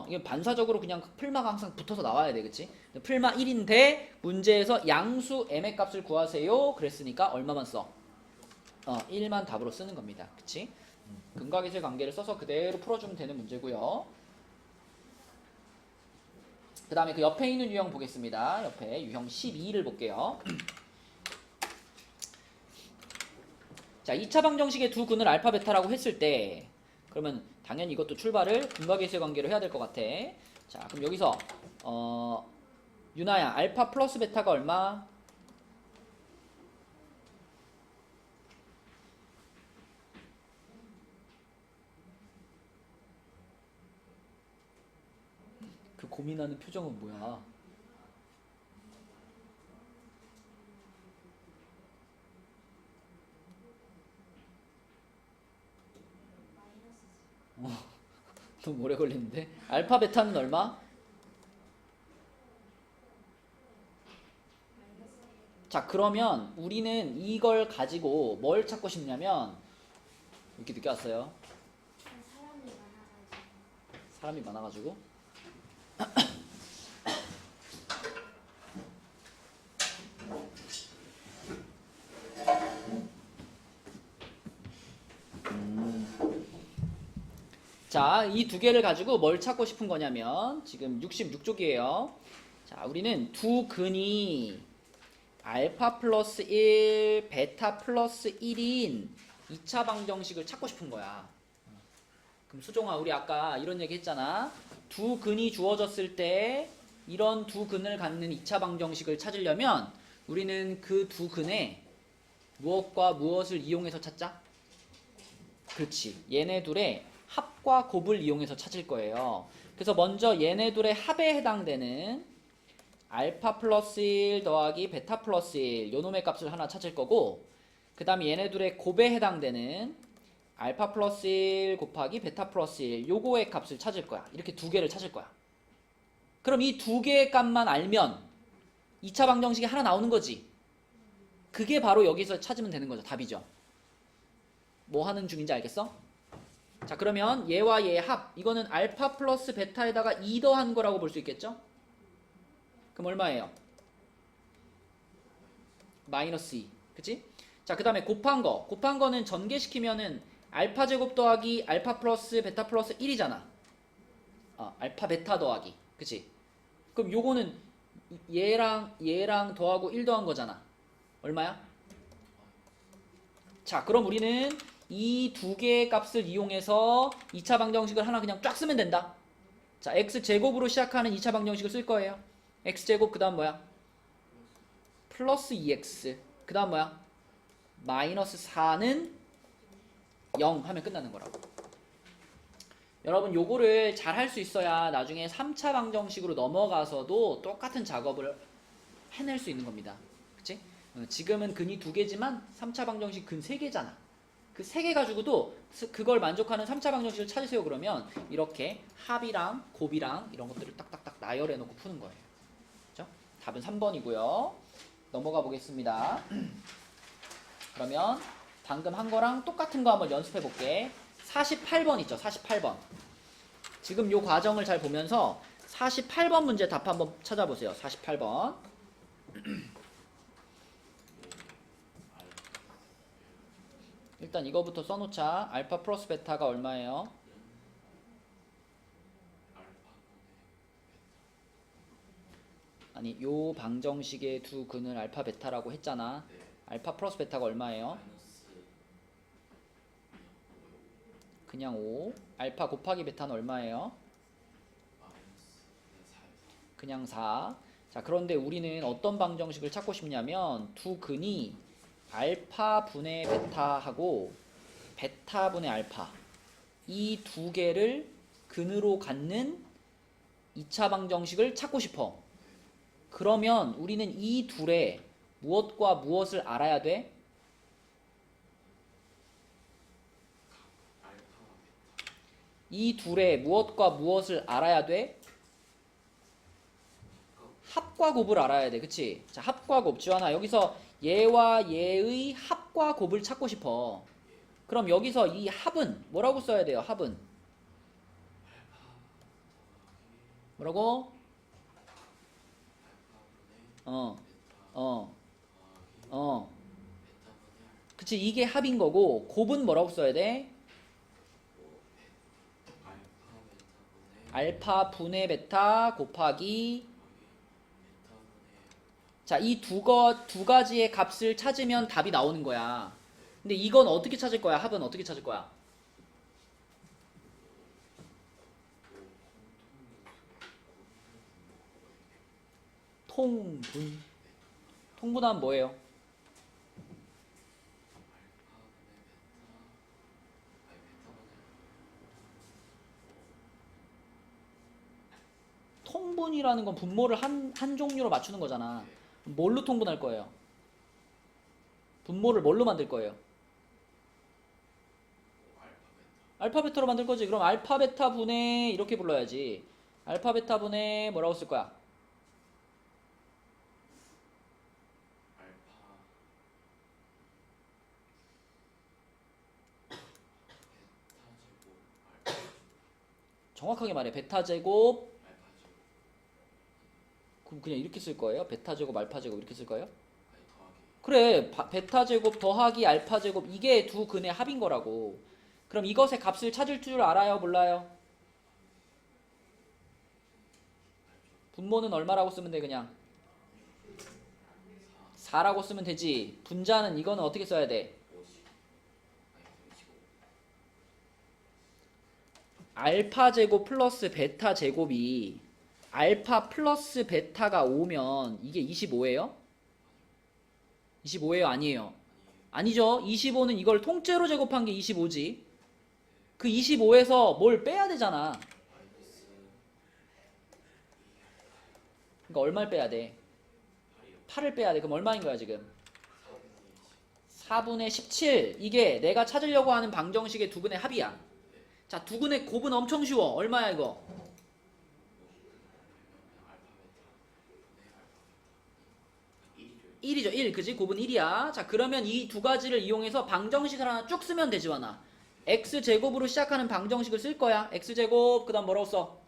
이게 반사적으로 그냥 풀마가 항상 붙어서 나와야 돼, 그치? 풀마 1인데 문제에서 양수 m의 값을 구하세요. 그랬으니까 얼마만 써? 1만 답으로 쓰는 겁니다. 그치? 근각이수의 관계를 써서 그대로 풀어주면 되는 문제고요. 그 다음에 그 옆에 있는 유형 보겠습니다. 옆에 유형 12를 볼게요. 자, 2차 방정식의 두 근을 알파 베타라고 했을 때 그러면 당연히 이것도 출발을 근각이수의 관계로 해야 될 것 같아. 자, 그럼 여기서 유나야 알파 플러스 베타가 얼마? 그 고민하는 표정은 뭐야? 너무 오래 걸리는데? 알파 베타는 얼마? 자, 그러면 우리는 이걸 가지고 뭘 찾고 싶냐면 이렇게 늦게 왔어요. 사람이 많아가지고 자, 이 두 개를 가지고 뭘 찾고 싶은 거냐면 지금 66쪽이에요. 자, 우리는 두 근이 알파 플러스 1, 베타 플러스 1인 2차 방정식을 찾고 싶은 거야. 그럼 수종아, 우리 아까 이런 얘기 했잖아. 두 근이 주어졌을 때 이런 두 근을 갖는 2차 방정식을 찾으려면 우리는 그 두 근에 무엇과 무엇을 이용해서 찾자? 그렇지. 얘네 둘의 합과 곱을 이용해서 찾을 거예요. 그래서 먼저 얘네 둘의 합에 해당되는 알파 플러스 1 더하기 베타 플러스 1 요놈의 값을 하나 찾을 거고, 그 다음에 얘네 둘의 곱에 해당되는 알파 플러스 1 곱하기 베타 플러스 1 요거의 값을 찾을 거야. 이렇게 두 개를 찾을 거야. 그럼 이 두 개의 값만 알면 2차 방정식이 하나 나오는 거지. 그게 바로 여기서 찾으면 되는 거죠. 답이죠. 뭐 하는 중인지 알겠어? 자, 그러면 얘와 얘의 합, 이거는 알파 플러스 베타에다가 2 더한 거라고 볼 수 있겠죠? 그럼 얼마예요? 마이너스 2. 그치? 자, 그 다음에 곱한 거는 전개시키면은 알파 제곱 더하기 알파 플러스 베타 플러스 1이잖아. 알파 베타 더하기. 그치? 그럼 요거는 얘랑 더하고 1 더한 거잖아. 얼마야? 자, 그럼 우리는 이 두 개의 값을 이용해서 2차 방정식을 하나 그냥 쫙 쓰면 된다. 자, x제곱으로 시작하는 2차 방정식을 쓸 거예요. x제곱 그 다음 뭐야? 플러스 2x 그 다음 뭐야? 마이너스 4는 0 하면 끝나는 거라고. 여러분 요거를 잘 할 수 있어야 나중에 3차 방정식으로 넘어가서도 똑같은 작업을 해낼 수 있는 겁니다. 그치? 지금은 근이 2개지만 3차 방정식 근 3개잖아. 그 3개 가지고도 그걸 만족하는 3차 방정식을 찾으세요. 그러면 이렇게 합이랑 곱이랑 이런 것들을 딱딱딱 나열해 놓고 푸는 거예요. 그죠? 답은 3번이고요. 넘어가 보겠습니다. 그러면 방금 한 거랑 똑같은 거 한번 연습해 볼게. 48번 있죠? 48번. 지금 요 과정을 잘 보면서 48번 문제 답 한번 찾아보세요. 48번. 일단 이거부터 써놓자. 알파 플러스 베타가 얼마예요? 아니 요 방정식의 두 근을 알파 베타라고 했잖아. 알파 플러스 베타가 얼마예요? 그냥 5. 알파 곱하기 베타는 얼마예요? 그냥 4. 자, 그런데 우리는 어떤 방정식을 찾고 싶냐면 두 근이 알파 분의 베타하고 베타 분의 알파 이 두 개를 근으로 갖는 2차 방정식을 찾고 싶어. 그러면 우리는 이 둘의 무엇과 무엇을 알아야 돼? 이 둘의 무엇과 무엇을 알아야 돼? 합과 곱을 알아야 돼. 그치? 자, 합과 곱. 지환아, 여기서 얘와 얘의 합과 곱을 찾고 싶어. 그럼 여기서 이 합은 뭐라고 써야 돼요? 합은 뭐라고? 그치? 이게 합인 거고 곱은 뭐라고 써야 돼? 알파 분의 베타 곱하기. 자, 이 두 가지의 값을 찾으면 답이 나오는 거야. 근데 이건 어떻게 찾을 거야? 합은 어떻게 찾을 거야? 통분. 통분하면 뭐예요? 통분이라는 건 분모를 한 종류로 맞추는 거잖아. 뭘로 통분할 거예요? 분모를 뭘로 만들 거예요? 알파 베타로 만들 거지. 그럼 알파 베타 분의 이렇게 불러야지. 알파 베타 분의 뭐라고 쓸 거야? 정확하게 말해. 베타 제곱. 그럼 그냥 이렇게 쓸 거예요? 베타 제곱 알파 제곱 이렇게 쓸 거예요? 그래. 베타 제곱 더하기 알파 제곱 이게 두 근의 합인 거라고. 그럼 이것의 값을 찾을 줄 알아요? 몰라요? 분모는 얼마라고 쓰면 돼? 그냥 4라고 쓰면 되지. 분자는 이거는 어떻게 써야 돼? 알파 제곱 플러스 베타 제곱이 알파 플러스 베타가 5면 이게 25예요? 25예요? 아니에요? 아니죠. 25는 이걸 통째로 제곱한 게 25지. 그 25에서 뭘 빼야 되잖아. 그러니까 얼마를 빼야 돼? 8을 빼야 돼. 그럼 얼마인 거야 지금? 4분의 17. 이게 내가 찾으려고 하는 방정식의 두 근의 합이야. 자, 두 근의 곱은 엄청 쉬워. 얼마야 이거? 1이죠. 1. 그지? 곱은 1이야. 자, 그러면 이 두 가지를 이용해서 방정식을 하나 쭉 쓰면 되지, 와나. x제곱으로 시작하는 방정식을 쓸 거야. x제곱, 그 다음 뭐라고 써?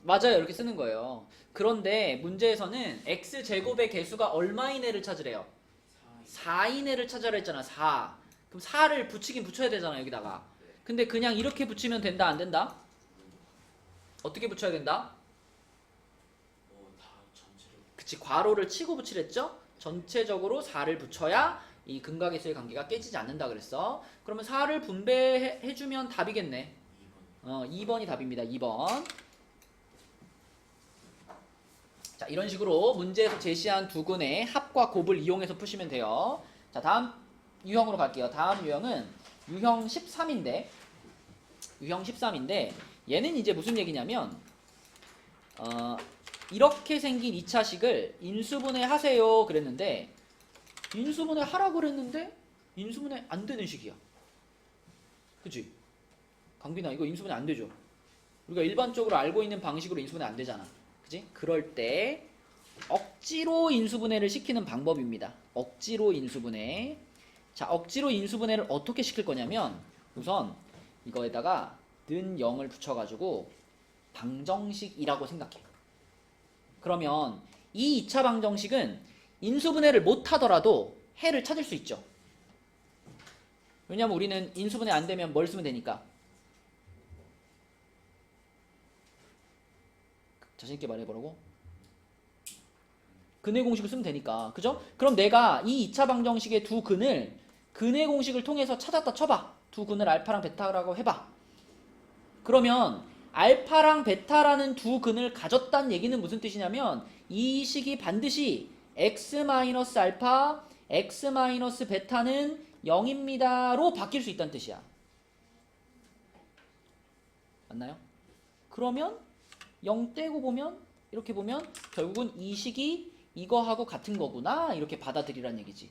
맞아요. 이렇게 쓰는 거예요. 그런데 문제에서는 x제곱의 개수가 얼마인 애를 찾으래요? 4인 애를 찾으라 했잖아. 4. 그럼 4를 붙이긴 붙여야 되잖아, 여기다가. 근데 그냥 이렇게 붙이면 된다, 안 된다? 어떻게 붙여야 된다? 다 전체로. 그치, 괄호를 치고 붙이랬죠? 전체적으로 4를 붙여야 이 근각계수의 관계가 깨지지 않는다 그랬어. 그러면 4를 분배해주면 답이겠네. 2번이 답입니다. 2번. 자, 이런 식으로 문제에서 제시한 두 근의 합과 곱을 이용해서 푸시면 돼요. 자, 다음 유형으로 갈게요. 다음 유형은 유형 13인데 얘는 이제 무슨 얘기냐면 이렇게 생긴 2차식을 인수분해 하세요 그랬는데 인수분해 하라고 그랬는데 인수분해 안 되는 식이야. 그치? 강빈아, 이거 인수분해 안 되죠? 우리가 일반적으로 알고 있는 방식으로 인수분해 안 되잖아. 그치? 그럴 때 억지로 인수분해를 시키는 방법입니다. 억지로 인수분해. 자, 억지로 인수분해를 어떻게 시킬 거냐면 우선 이거에다가 는 0을 붙여가지고 방정식이라고 생각해. 그러면 이 2차 방정식은 인수분해를 못하더라도 해를 찾을 수 있죠. 왜냐면 우리는 인수분해 안 되면 뭘 쓰면 되니까. 자신있게 말해보라고. 근의 공식을 쓰면 되니까. 그죠? 그럼 내가 이 2차 방정식의 두 근을 근의 공식을 통해서 찾았다 쳐봐. 두 근을 알파랑 베타라고 해봐. 그러면 알파랑 베타라는 두 근을 가졌다는 얘기는 무슨 뜻이냐면 이 식이 반드시 x-알파, x-베타는 0입니다로 바뀔 수 있다는 뜻이야. 맞나요? 그러면 0 떼고 보면 이렇게 보면 결국은 이 식이 이거하고 같은 거구나 이렇게 받아들이란 얘기지.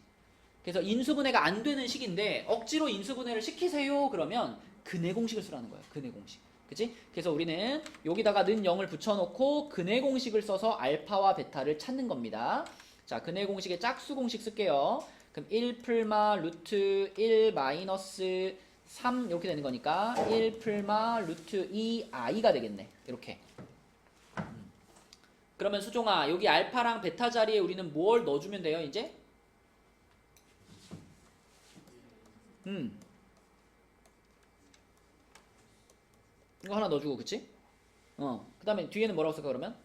그래서 인수분해가 안 되는 식인데 억지로 인수분해를 시키세요 그러면 근의 공식을 쓰라는 거야. 근의 공식. 그치? 그래서 우리는 여기다가 는 0을 붙여놓고 근의 공식을 써서 알파와 베타를 찾는 겁니다. 자, 근의 공식의 짝수 공식 쓸게요. 그럼 1 풀마 루트 1 마이너스 3 이렇게 되는 거니까 1 풀마 루트 2 i가 되겠네. 이렇게. 그러면 수종아, 여기 알파랑 베타 자리에 우리는 뭘 넣어주면 돼요, 이제? 이거 하나 넣어주고, 그치? 그 다음에 뒤에는 뭐라고 쓸까, 그러면?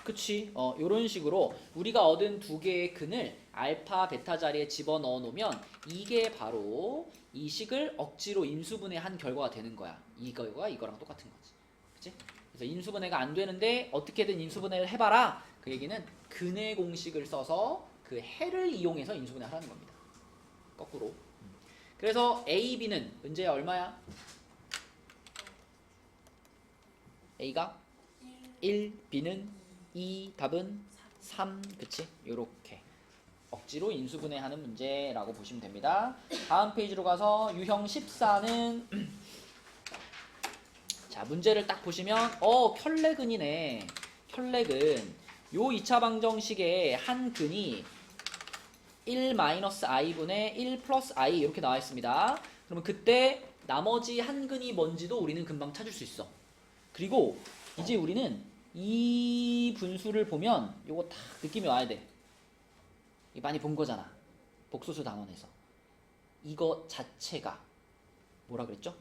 그치? 요런 식으로 우리가 얻은 두 개의 근을 알파, 베타 자리에 집어넣어 놓으면 이게 바로 이 식을 억지로 인수분해한 결과가 되는 거야. 이거가 이거랑 똑같은 거지. 그치? 그래서 인수분해가 안 되는데 어떻게든 인수분해를 해봐라. 그 얘기는 근의 공식을 써서 그 해를 이용해서 인수분해 하라는 겁니다. 거꾸로. 그래서 A, B는 은재야 얼마야? A가 1, B는 2, 답은 3. 그치? 요렇게 억지로 인수분해하는 문제라고 보시면 됩니다. 다음 페이지로 가서 유형 14는 자, 문제를 딱 보시면 켤레근이네. 켤레근. 요 2차 방정식의 한 근이 1-i분의 1 플러스 i 이렇게 나와 있습니다. 그러면 그때 나머지 한 근이 뭔지도 우리는 금방 찾을 수 있어. 그리고 이제 우리는 이 분수를 보면 요거 딱 느낌이 와야 돼. 많이 본 거잖아. 복소수 단원에서. 이거 자체가 뭐라 그랬죠?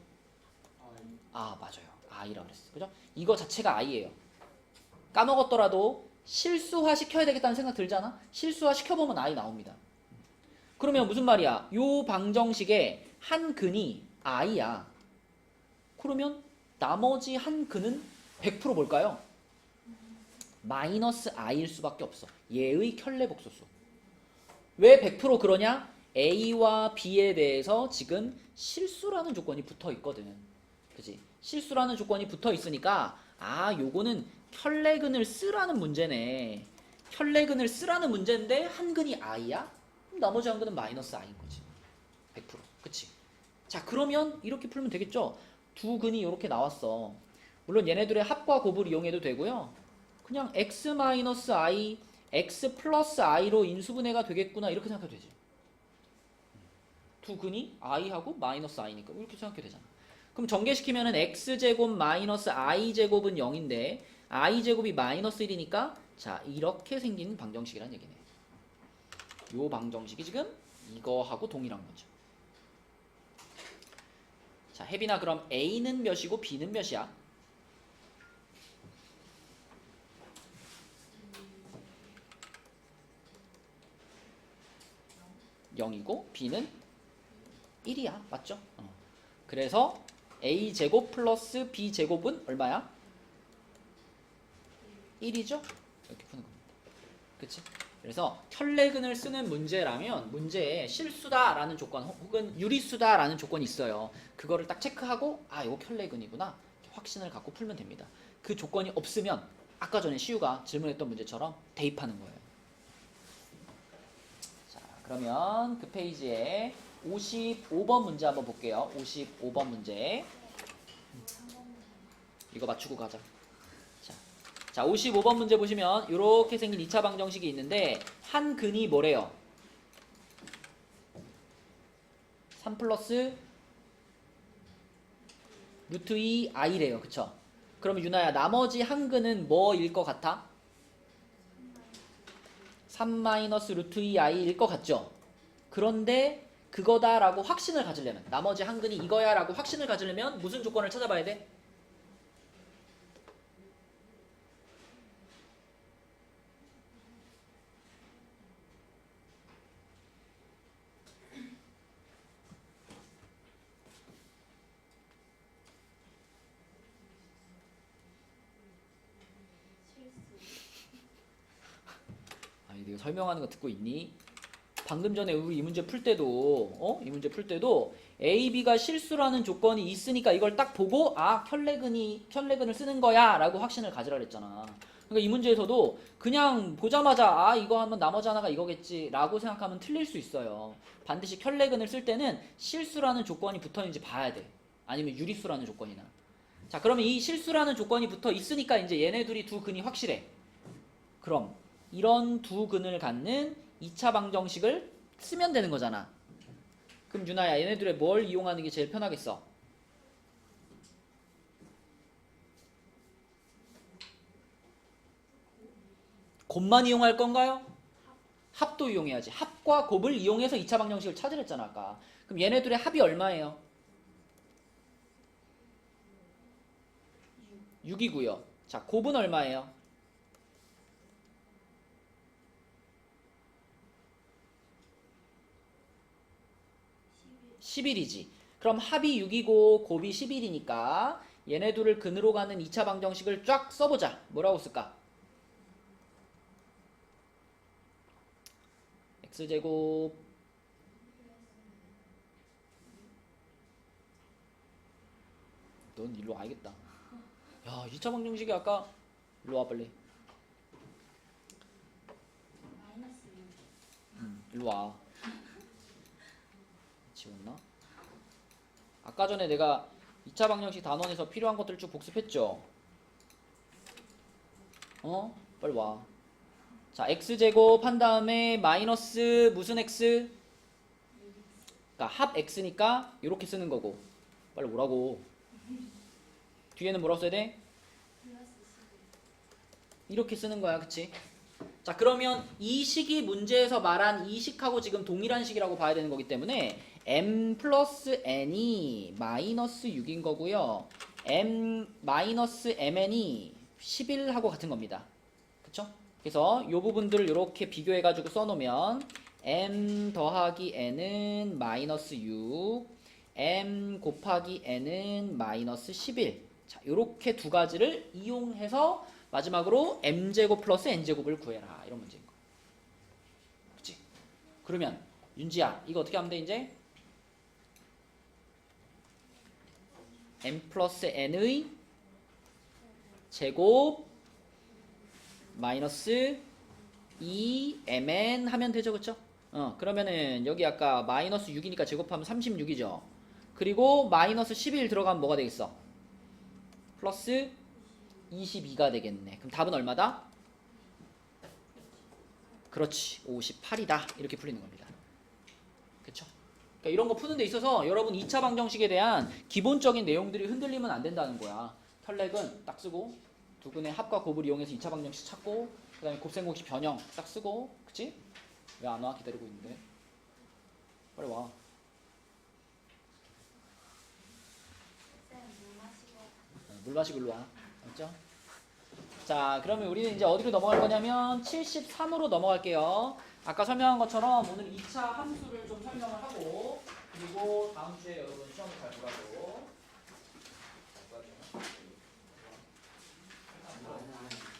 아, 맞아요. i라고 그랬어. 그죠? 이거 자체가 i예요. 까먹었더라도 실수화 시켜야 되겠다는 생각 들잖아? 실수화 시켜보면 i 나옵니다. 그러면 무슨 말이야? 요 방정식의 한 근이 i야. 그러면 나머지 한 근은 100% 뭘까요? 마이너스 i일 수밖에 없어. 얘의 켤레 복소수. 왜 100% 그러냐? A와 B에 대해서 지금 실수라는 조건이 붙어 있거든. 그치? 실수라는 조건이 붙어 있으니까 요거는 켤레근을 쓰라는 문제네. 켤레근을 쓰라는 문제인데 한 근이 i야? 그럼 나머지 한 근은 마이너스 i인 거지. 100%. 그치? 자, 그러면 이렇게 풀면 되겠죠? 두 근이 이렇게 나왔어. 물론 얘네들의 합과 곱을 이용해도 되고요. 그냥 x-i, x 플러스 i로 인수분해가 되겠구나 이렇게 생각해도 되지. 두 근이 i하고 마이너스 i니까 이렇게 생각해도 되잖아. 그럼 전개시키면은 x제곱 마이너스 i제곱은 0인데 i제곱이 마이너스 1이니까 자 이렇게 생긴 방정식이란 얘기네. 요 방정식이 지금 이거하고 동일한 거죠. 자 혜빈아 그럼 a는 몇이고 b는 몇이야? 0이고 b는 1이야. 맞죠? 그래서 a제곱 플러스 b제곱은 얼마야? 1이죠? 이렇게 푸는 겁니다. 그치? 그래서 혈내근을 쓰는 문제라면 문제에 실수다라는 조건 혹은 유리수다라는 조건이 있어요. 그거를 딱 체크하고 아 이거 혈내근이구나 확신을 갖고 풀면 됩니다. 그 조건이 없으면 아까 전에 시우가 질문했던 문제처럼 대입하는 거예요. 자 그러면 그 페이지에 55번 문제 한번 볼게요. 55번 문제 이거 맞추고 가자. 자 55번 문제 보시면 이렇게 생긴 2차 방정식이 있는데 한 근이 뭐래요? 3 플러스 루트 2 i래요. 그쵸? 그러면 유나야 나머지 한 근은 뭐일 것 같아? 3 마이너스 루트 2 i일 것 같죠? 그런데 그거다라고 확신을 가지려면 나머지 한 근이 이거야 라고 확신을 가지려면 무슨 조건을 찾아봐야 돼? 아니 내가 설명하는 거 듣고 있니? 방금 전에 우리 이 문제 풀 때도 이 문제 풀 때도 A, B가 실수라는 조건이 있으니까 이걸 딱 보고 아 혈내근을 쓰는 거야 라고 확신을 가지라 그랬잖아. 그러니까 이 문제에서도 그냥 보자마자 아 이거 하면 나머지 하나가 이거겠지 라고 생각하면 틀릴 수 있어요. 반드시 혈내근을 쓸 때는 실수라는 조건이 붙어있는지 봐야 돼. 아니면 유리수라는 조건이나. 자 그러면 이 실수라는 조건이 붙어 있으니까 이제 얘네 둘이 두 근이 확실해. 그럼 이런 두 근을 갖는 2차 방정식을 쓰면 되는 거잖아. 그럼 유나야 얘네들의 뭘 이용하는 게 제일 편하겠어? 곱만 이용할 건가요? 합도 이용해야지. 합과 곱을 이용해서 2차 방정식을 찾으랬잖아 아까. 그럼 얘네들의 합이 얼마예요? 6이고요. 자 곱은 얼마예요? 11이지. 그럼 합이 6이고 곱이 11이니까 얘네 둘을 근으로 가는 2차 방정식을 쫙 써보자. 뭐라고 쓸까? x제곱 넌 일로 와야겠다. 야 2차 방정식이 아까 일로 와 빨리. 일로 와. 지웠나? 아까 전에 내가 2차 방정식 단원에서 필요한 것들 쭉 복습했죠? 빨리 와. 자, x제곱 한 다음에 마이너스 무슨 x? 그러니까 합 x니까 이렇게 쓰는 거고. 빨리 오라고. 뒤에는 뭐라고 써야 돼? 이렇게 쓰는 거야, 그치? 자, 그러면 이 식이 문제에서 말한 이 식하고 지금 동일한 식이라고 봐야 되는 거기 때문에 m 플러스 n이 마이너스 6인 거고요. m 마이너스 mn이 11하고 같은 겁니다. 그쵸? 그래서 이 부분들을 이렇게 비교해가지고 써놓으면 m 더하기 n은 마이너스 6, m 곱하기 n은 마이너스 11. 자, 이렇게 두 가지를 이용해서 마지막으로 m제곱 플러스 n제곱을 구해라. 이런 문제인 거. 그치? 그러면 윤지야 이거 어떻게 하면 돼 이제? m 플러스 n의 제곱 마이너스 2mn 하면 되죠. 그쵸? 그러면은 여기 아까 마이너스 6이니까 제곱하면 36이죠. 그리고 마이너스 11 들어가면 뭐가 되겠어? 플러스 22가 되겠네. 그럼 답은 얼마다? 그렇지. 58이다. 이렇게 풀리는 겁니다. 그쵸? 그러니까 이런 거 푸는 데 있어서 여러분 2차 방정식에 대한 기본적인 내용들이 흔들리면 안 된다는 거야. 혈렉은 딱 쓰고 두근의 합과 곱을 이용해서 2차 방정식 찾고 그 다음에 곱셈공식 변형 딱 쓰고 그치? 왜 안 와? 기다리고 있는데 빨리 와. 물 마시고 일로 와. 알았죠? 자, 그러면 우리는 이제 어디로 넘어갈 거냐면 73으로 넘어갈게요. 아까 설명한 것처럼 오늘 2차 함수를 좀 설명을 하고 그리고 다음 주에 여러분 시험을 잘 보라고.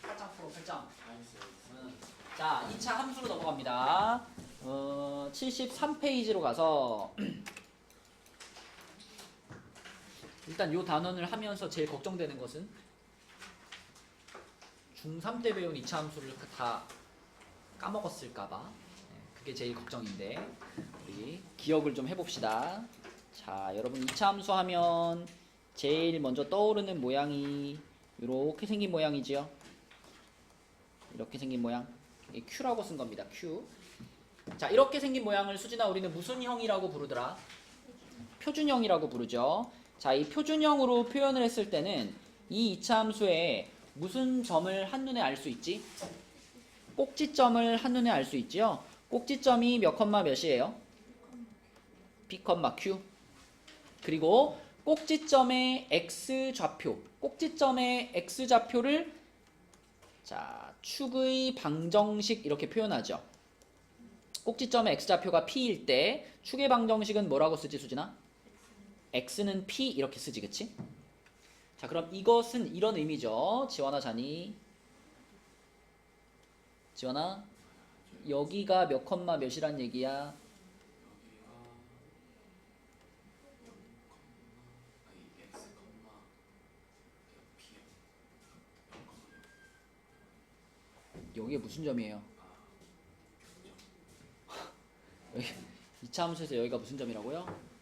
8장 풀어, 8장. 자, 2차 함수로 넘어갑니다. 73페이지로 가서 일단 요 단원을 하면서 제일 걱정되는 것은 중3 때 배운 2차 함수를 다 까먹었을까봐 그게 제일 걱정인데 우리 기억을 좀 해봅시다. 자, 여러분 2차 함수 하면 제일 먼저 떠오르는 모양이 이렇게 생긴 모양이지요. 이렇게 생긴 모양. 이게 Q라고 쓴 겁니다. Q. 자, 이렇게 생긴 모양을 수진아 우리는 무슨 형이라고 부르더라? 표준형이라고 부르죠. 자, 이 표준형으로 표현을 했을 때는 이 2차 함수에 무슨 점을 한눈에 알 수 있지? 꼭지점을 한눈에 알 수 있지요. 꼭지점이 몇 컴마 몇이에요? B, Q. 그리고 꼭지점의 x좌표, 꼭지점의 x좌표를 자, 축의 방정식 이렇게 표현하죠. 꼭지점의 x좌표가 p일 때 축의 방정식은 뭐라고 쓰지, 수진아? x는 p 이렇게 쓰지, 그치? 자, 그럼 이것은 이런 의미죠. 지원아, 자니? 지원아, 여기가 몇 컴마 몇이란 얘기야? 여기가 무슨 점이에요? 여기 2차 함수에서 여기가 무슨 점이라고요?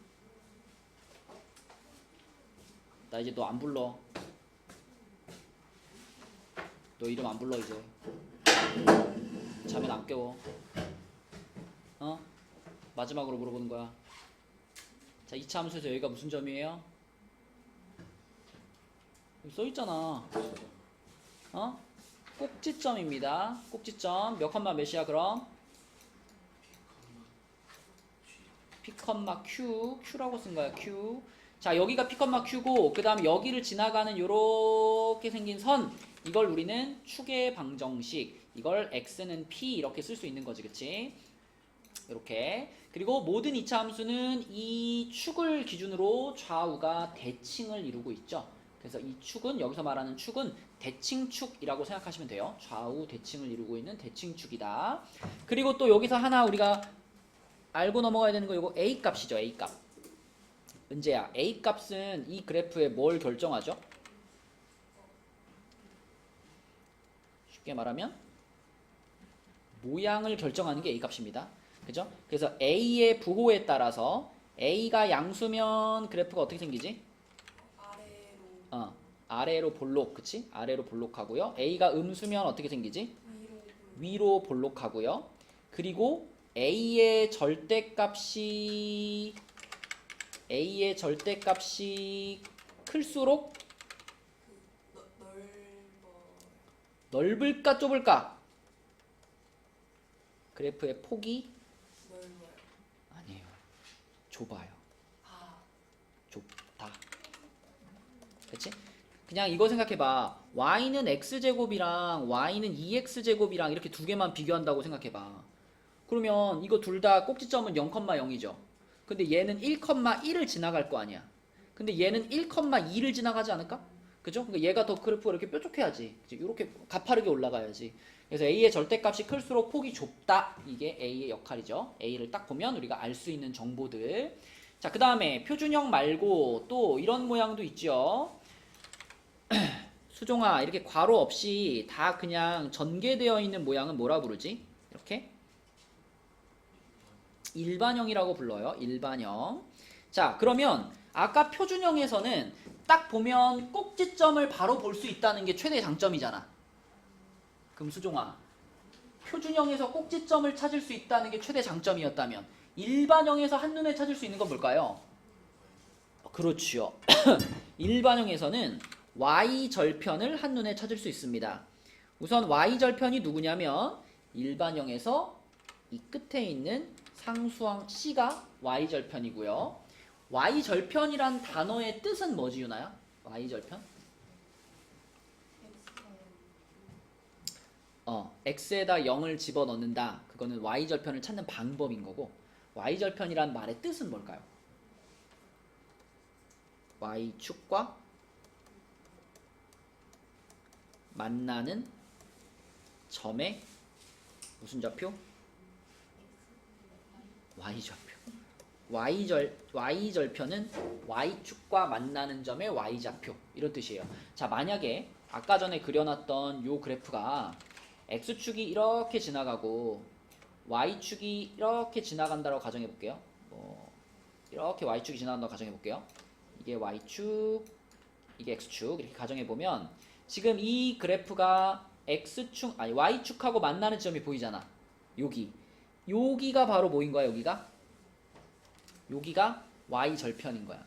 나 이제 너 안 불러. 너 이름 안 불러 이제. 자면 안 깨워. 어? 마지막으로 물어보는 거야. 자, 2차 함수에서 여기가 무슨 점이에요? 여기 써있잖아. 어? 꼭지점입니다. 꼭지점 몇 컴마 몇이야 그럼? P, Q. Q라고 쓴 거야. Q. 자, 여기가 P, Q고 그 다음 여기를 지나가는 요렇게 생긴 선, 이걸 우리는 축의 방정식, 이걸 X는 P 이렇게 쓸 수 있는 거지, 그치? 이렇게. 그리고 모든 2차 함수는 이 축을 기준으로 좌우가 대칭을 이루고 있죠. 그래서 이 축은, 여기서 말하는 축은 대칭축이라고 생각하시면 돼요. 좌우 대칭을 이루고 있는 대칭축이다. 그리고 또 여기서 하나 우리가 알고 넘어가야 되는 거 이거 A 값이죠. A 값. 은재야, A 값은 이 그래프에 뭘 결정하죠? 쉽게 말하면 모양을 결정하는 게 A 값입니다. 그죠? 그래서 A의 부호에 따라서 A가 양수면 그래프가 어떻게 생기지? 아래로 볼록, 그치? 아래로 볼록하고요. A가 음수면 어떻게 생기지? 위로 볼록하고요. 그리고 A의 절대값이 클수록 넓을까 좁을까? 그래프의 폭이 아니에요. 좁아요. 좁다. 그치? 그냥 이거 생각해봐. y는 x제곱이랑 y는 2x제곱이랑 이렇게 두 개만 비교한다고 생각해봐. 그러면 이거 둘 다 꼭지점은 0,0이죠. 근데 얘는 1,1을 지나갈 거 아니야. 근데 얘는 1,2를 지나가지 않을까? 그죠? 그러니까 얘가 더 그래프가 이렇게 뾰족해야지. 이렇게 가파르게 올라가야지. 그래서 A의 절대값이 클수록 폭이 좁다. 이게 A의 역할이죠. A를 딱 보면 우리가 알 수 있는 정보들. 자, 그 다음에 표준형 말고 또 이런 모양도 있죠. 수종아, 이렇게 괄호 없이 다 그냥 전개되어 있는 모양은 뭐라 부르지? 이렇게 일반형이라고 불러요. 일반형. 자, 그러면 아까 표준형에서는 딱 보면 꼭지점을 바로 볼 수 있다는 게 최대 장점이잖아. 그럼 수종아, 표준형에서 꼭지점을 찾을 수 있다는 게 최대 장점이었다면 일반형에서 한눈에 찾을 수 있는 건 뭘까요? 그렇죠. 일반형에서는 y절편을 한눈에 찾을 수 있습니다. 우선 y절편이 누구냐면 일반형에서 이 끝에 있는 상수항 C가 y절편이고요. y절편이란 단어의 뜻은 뭐지, 유나야? y절편? x에다 0을 집어넣는다. 그거는 y절편을 찾는 방법인 거고, y절편이란 말의 뜻은 뭘까요? y축과 만나는 점의 무슨 좌표? y좌표. y절편은 y축과 만나는 점의 y좌표, 이런 뜻이에요. 자, 만약에 아까 전에 그려놨던 요 그래프가 x축이 이렇게 지나가고 y축이 이렇게 지나간다고 가정해 볼게요. 이렇게 y축이 지나간다고 가정해 볼게요. 이게 y축, 이게 x축, 이렇게 가정해 보면 지금 이 그래프가 x축, 아니 y축하고 만나는 지점이 보이잖아. 여기가 바로 뭐인 거야? 여기가 y절편인 거야.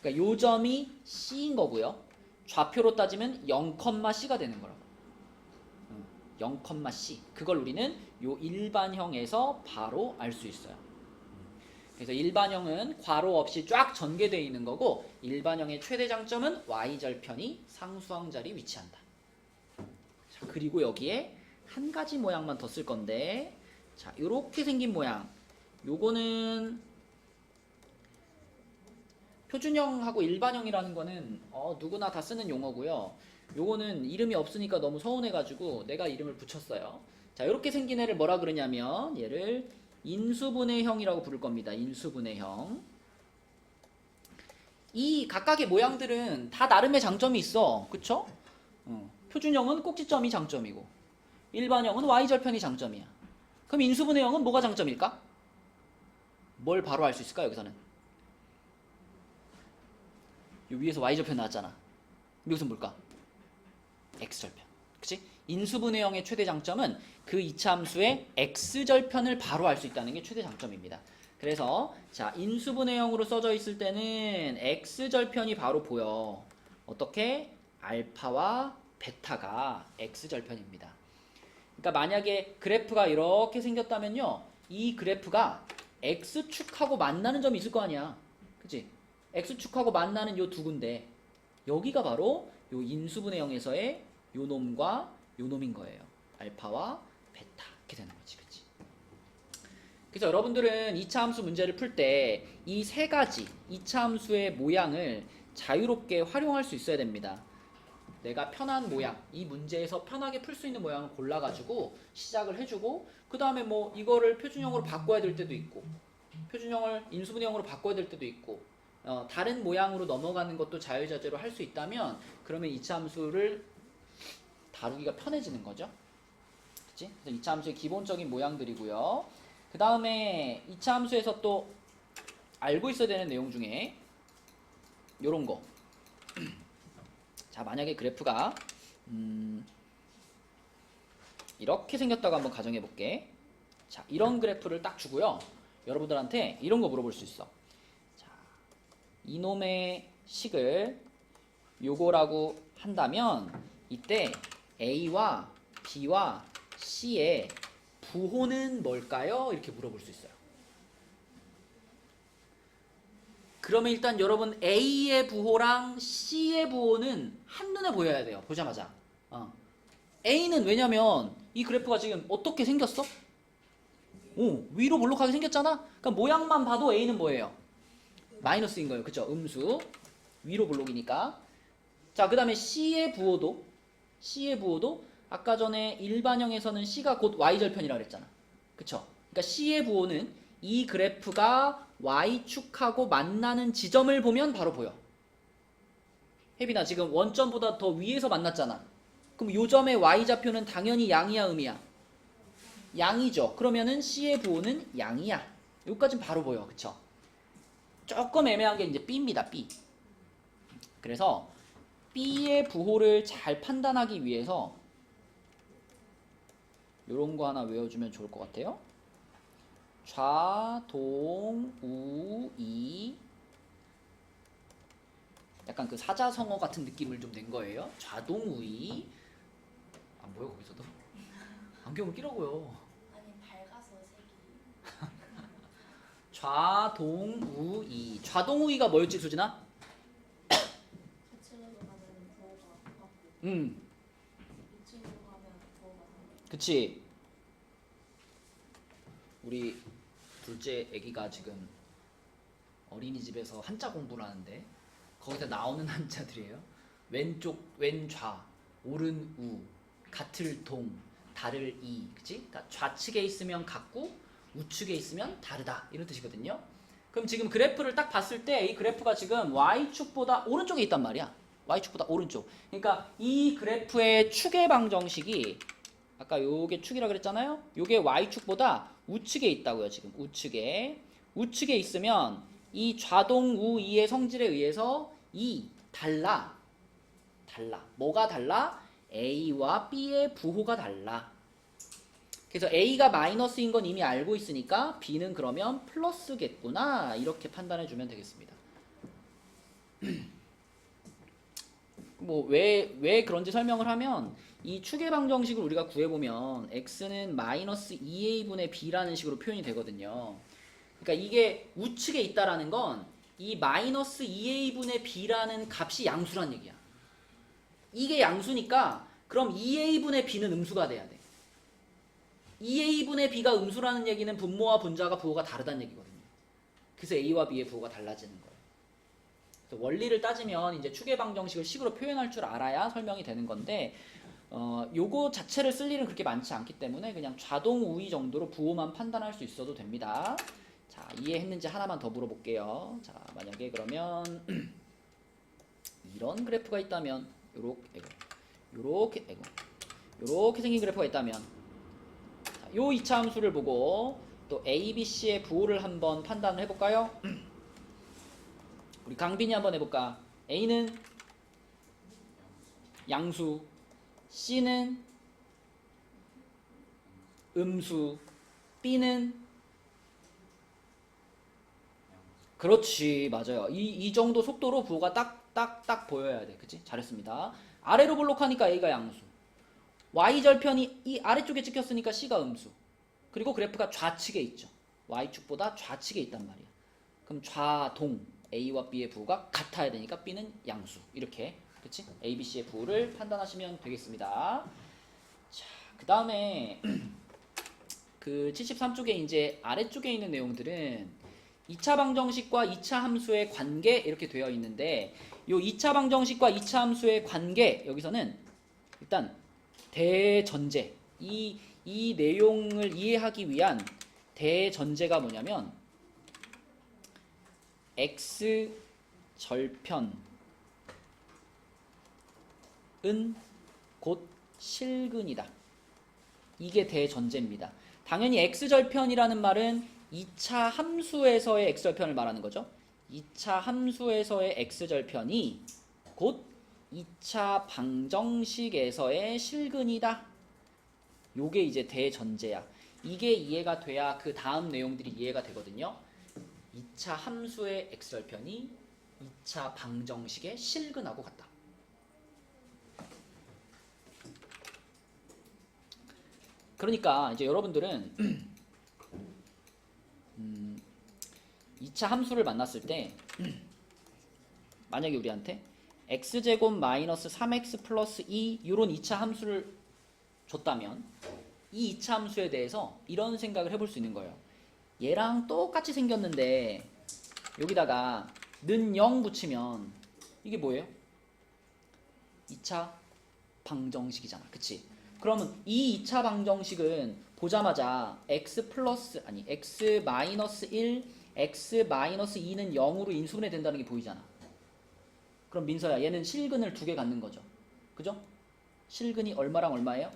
그러니까 요 점이 C인 거고요. 좌표로 따지면 0,C가 되는 거라고. 0,C. 그걸 우리는 요 일반형에서 바로 알 수 있어요. 그래서 일반형은 괄호 없이 쫙 전개되어 있는 거고, 일반형의 최대 장점은 y절편이 상수항 자리에 위치한다. 자, 그리고 여기에 한 가지 모양만 더 쓸 건데, 자, 요렇게 생긴 모양. 요거는 표준형하고 일반형이라는 거는 누구나 다 쓰는 용어고요. 요거는 이름이 없으니까 너무 서운해가지고 내가 이름을 붙였어요. 자, 이렇게 생긴 애를 뭐라 그러냐면 얘를 인수분해형이라고 부를 겁니다. 인수분해형. 이 각각의 모양들은 다 나름의 장점이 있어. 그쵸? 표준형은 꼭지점이 장점이고 일반형은 y절편이 장점이야. 그럼 인수분해형은 뭐가 장점일까? 뭘 바로 알 수 있을까? 여기서는 요 위에서 y절편 나왔잖아. 여기서 뭘까? x절편. 그치? 인수분해형의 최대 장점은 그 이차함수의 x절편을 바로 알 수 있다는 게 최대 장점입니다. 그래서 자, 인수분해형으로 써져 있을 때는 x절편이 바로 보여. 어떻게? 알파와 베타가 x절편입니다. 그러니까 만약에 그래프가 이렇게 생겼다면요, 이 그래프가 x축하고 만나는 점이 있을 거 아니야. 그치? x축하고 만나는 요 두 군데, 여기가 바로 요 인수분해형에서의 요 놈과 요 놈인 거예요. 알파와 베타. 이렇게 되는 거지. 그치? 그래서 여러분들은 2차 함수 문제를 풀 때 이 세 가지 2차 함수의 모양을 자유롭게 활용할 수 있어야 됩니다. 내가 편한 모양, 이 문제에서 편하게 풀 수 있는 모양을 골라가지고 시작을 해주고, 그 다음에 뭐 이거를 표준형으로 바꿔야 될 때도 있고, 표준형을 인수분해형으로 바꿔야 될 때도 있고, 다른 모양으로 넘어가는 것도 자유자재로 할 수 있다면, 그러면 2차 함수를 다루기가 편해지는 거죠. 그치? 그래서 2차 함수의 기본적인 모양들이고요. 그 다음에 2차 함수에서 또 알고 있어야 되는 내용 중에 요런 거. 자, 만약에 그래프가 이렇게 생겼다고 한번 가정해 볼게. 자, 이런 그래프를 딱 주고요. 여러분들한테 이런 거 물어볼 수 있어. 자, 이놈의 식을 요거라고 한다면 이때 A와 B와 C의 부호는 뭘까요? 이렇게 물어볼 수 있어요. 그러면 일단 여러분 A의 부호랑 C의 부호는 한눈에 보여야 돼요. 보자마자. A는 왜냐면 이 그래프가 지금 어떻게 생겼어? 위로 볼록하게 생겼잖아? 그러니까 모양만 봐도 A는 뭐예요? 마이너스인 거예요. 그쵸? 음수. 위로 볼록이니까. 자, 그 다음에 C의 부호도 아까 전에 일반형에서는 C가 곧 Y절편이라고 그랬잖아. 그쵸? 그러니까 C의 부호는 이 그래프가 Y축하고 만나는 지점을 보면 바로 보여. 혜빈아, 지금 원점보다 더 위에서 만났잖아. 그럼 요 점의 Y좌표는 당연히 양이야, 음이야? 양이죠. 그러면은 C의 부호는 양이야. 여기까지는 바로 보여. 그쵸? 조금 애매한 게 이제 B입니다. B. 그래서 B의 부호를 잘 판단하기 위해서 요런 거 하나 외워주면 좋을 것 같아요. 좌, 동, 우, 이. 약간 그 사자성어 같은 느낌을 좀 낸 거예요. 좌동우이. 안 보여 거기서도? 안경을 끼라고요. 아니 밝아서 색이. 좌동우이. 좌동우이가 뭐였지 수진아? 좌측으로 가면 부호가 맞고 우측으로 가면 부호가 맞고. 그치. 우리 둘째 애기가 지금 어린이집에서 한자 공부를 하는데 거기서 나오는 한자들이에요. 왼쪽 왼좌, 오른 우, 같을 동, 다를 이, 그치? 그러니까 좌측에 있으면 같고 우측에 있으면 다르다 이런 뜻이거든요. 그럼 지금 그래프를 딱 봤을 때 이 그래프가 지금 y축보다 오른쪽에 있단 말이야. y축보다 오른쪽. 그러니까 이 그래프의 축의 방정식이 아까 요게 축이라 그랬잖아요. 요게 y축보다 우측에 있다고요. 지금 우측에 있으면 이 좌동 우이의 성질에 의해서 달라. 뭐가 달라? A와 B의 부호가 달라. 그래서 A가 마이너스인 건 이미 알고 있으니까 B는 그러면 플러스겠구나. 이렇게 판단해 주면 되겠습니다. 뭐 왜 그런지 설명을 하면 이 축의 방정식을 우리가 구해보면 x는 마이너스 2a분의 b라는 식으로 표현이 되거든요. 그러니까 이게 우측에 있다라는 건 이 마이너스 2a분의 b라는 값이 양수란 얘기야. 이게 양수니까 그럼 2a분의 b는 음수가 돼야 돼. 2a분의 b가 음수라는 얘기는 분모와 분자가 부호가 다르다는 얘기거든요. 그래서 a와 b의 부호가 달라지는 거예요. 그래서 원리를 따지면 이제 축의 방정식을 식으로 표현할 줄 알아야 설명이 되는 건데 요거 자체를 쓸 일은 그렇게 많지 않기 때문에 그냥 좌동 우위 정도로 부호만 판단할 수 있어도 됩니다. 자, 이해했는지 하나만 더 물어볼게요. 자, 만약에 그러면 이런 그래프가 있다면 요렇게 생긴 그래프가 있다면 자, 요 2차 함수를 보고 또 A, B, C의 부호를 한번 판단을 해볼까요? 우리 강빈이 한번 해볼까? A는 양수, C는 음수, B는 그렇지, 맞아요. 이 정도 속도로 부호가 딱 보여야 돼. 그치? 잘했습니다. 아래로 볼록하니까 A가 양수. Y절편이 이 아래쪽에 찍혔으니까 C가 음수. 그리고 그래프가 좌측에 있죠. Y축보다 좌측에 있단 말이야. 그럼 좌동 A와 B의 부호가 같아야 되니까 B는 양수. 이렇게. 그치? A, B, C의 부호를 판단하시면 되겠습니다. 자, 그 다음에 그 73쪽에 이제 아래쪽에 있는 내용들은 2차 방정식과 2차 함수의 관계 이렇게 되어 있는데 요 2차 방정식과 2차 함수의 관계 여기서는 일단 대전제 이 내용을 이해하기 위한 대전제가 뭐냐면 x 절편은 곧 실근이다. 이게 대전제입니다. 당연히 x절편이라는 말은 2차 함수에서의 x절편을 말하는 거죠. 2차 함수에서의 x절편이 곧 2차 방정식에서의 실근이다. 요게 이제 대전제야. 이게 이해가 돼야 그 다음 내용들이 이해가 되거든요. 2차 함수의 x절편이 2차 방정식의 실근하고 같다. 그러니까 이제 여러분들은 2차 함수를 만났을 때 만약에 우리한테 x제곱 마이너스 3x 플러스 2 이런 2차 함수를 줬다면 이 2차 함수에 대해서 이런 생각을 해볼 수 있는 거예요. 얘랑 똑같이 생겼는데 여기다가 는 0 붙이면 이게 뭐예요? 2차 방정식이잖아. 그치? 그러면 이 2차 방정식은 보자마자 x 마이너스 1, x 마이너스 2는 0으로 인수분해 된다는 게 보이잖아. 그럼 민서야 얘는 실근을 2개 갖는 거죠. 그죠? 실근이 얼마랑 얼마예요?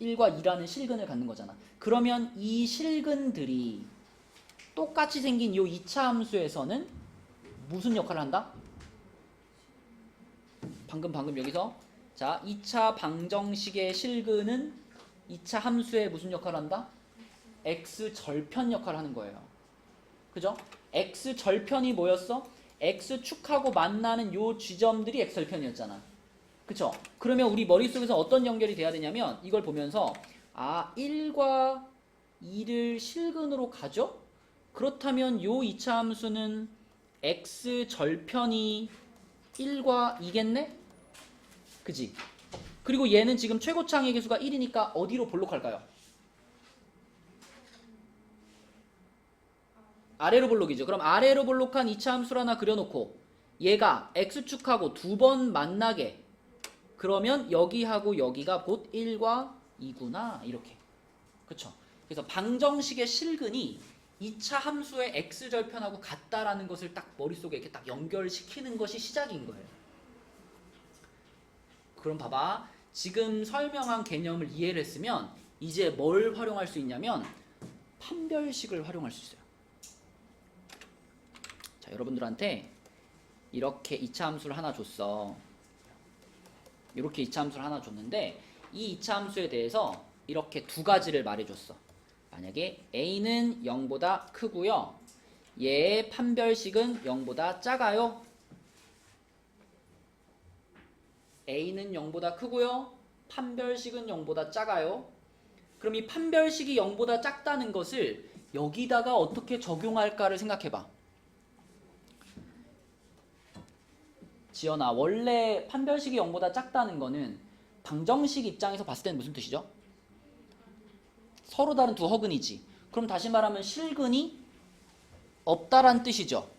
1과 2라는 실근을 갖는 거잖아. 그러면 이 실근들이 똑같이 생긴 이 2차 함수에서는 무슨 역할을 한다? 방금 여기서 자, 2차 방정식의 실근은 2차 함수의 무슨 역할을 한다? x 절편 역할을 하는 거예요. 그죠? x 절편이 뭐였어? x축하고 만나는 요 지점들이 x 절편이었잖아. 그쵸? 그러면 우리 머릿속에서 어떤 연결이 돼야 되냐면 이걸 보면서 1과 2를 실근으로 가죠? 그렇다면 요 2차 함수는 x 절편이 1과 2겠네? 그지? 그리고 얘는 지금 최고창의 개수가 1이니까 어디로 볼록할까요? 아래로 볼록이죠. 그럼 아래로 볼록한 2차 함수를 하나 그려놓고 얘가 x축하고 두 번 만나게, 그러면 여기하고 여기가 곧 1과 2구나 이렇게. 그쵸? 그래서 방정식의 실근이 2차 함수의 x절편하고 같다라는 것을 딱 머릿속에 이렇게 딱 연결시키는 것이 시작인 거예요. 그럼 봐봐. 지금 설명한 개념을 이해를 했으면 이제 뭘 활용할 수 있냐면 판별식을 활용할 수 있어요. 자, 여러분들한테 이렇게 2차 함수를 하나 줬어. 이렇게 2차 함수를 하나 줬는데 이 2차 함수에 대해서 이렇게 두 가지를 말해줬어. 만약에 a는 0보다 크고요. 얘의 판별식은 0보다 작아요. a는 0보다 크고요. 판별식은 0보다 작아요. 그럼 이 판별식이 0보다 작다는 것을 여기다가 어떻게 적용할까를 생각해봐. 지연아, 원래 판별식이 0보다 작다는 거는 방정식 입장에서 봤을 때는 무슨 뜻이죠? 서로 다른 두 허근이지. 그럼 다시 말하면 실근이 없다란 뜻이죠.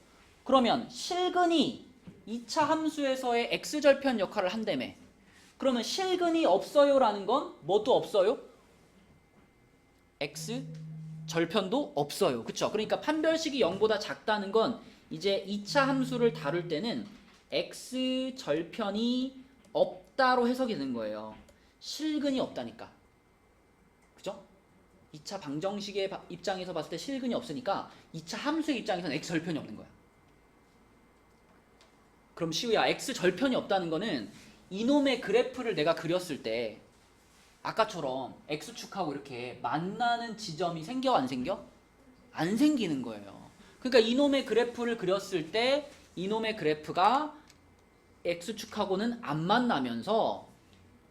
그러면 실근이 2차 함수에서의 x절편 역할을 한다며. 그러면 실근이 없어요라는 건 뭐도 없어요? x절편도 없어요. 그쵸? 그러니까 판별식이 0보다 작다는 건 이제 2차 함수를 다룰 때는 x절편이 없다로 해석이 되는 거예요. 실근이 없다니까. 그죠? 2차 방정식의 입장에서 봤을 때 실근이 없으니까 2차 함수의 입장에서는 x절편이 없는 거야. 그럼 시우야, x절편이 없다는 거는 이놈의 그래프를 내가 그렸을 때 아까처럼 x축하고 이렇게 만나는 지점이 생겨 안 생겨? 안 생기는 거예요. 그러니까 이놈의 그래프를 그렸을 때 이놈의 그래프가 x축하고는 안 만나면서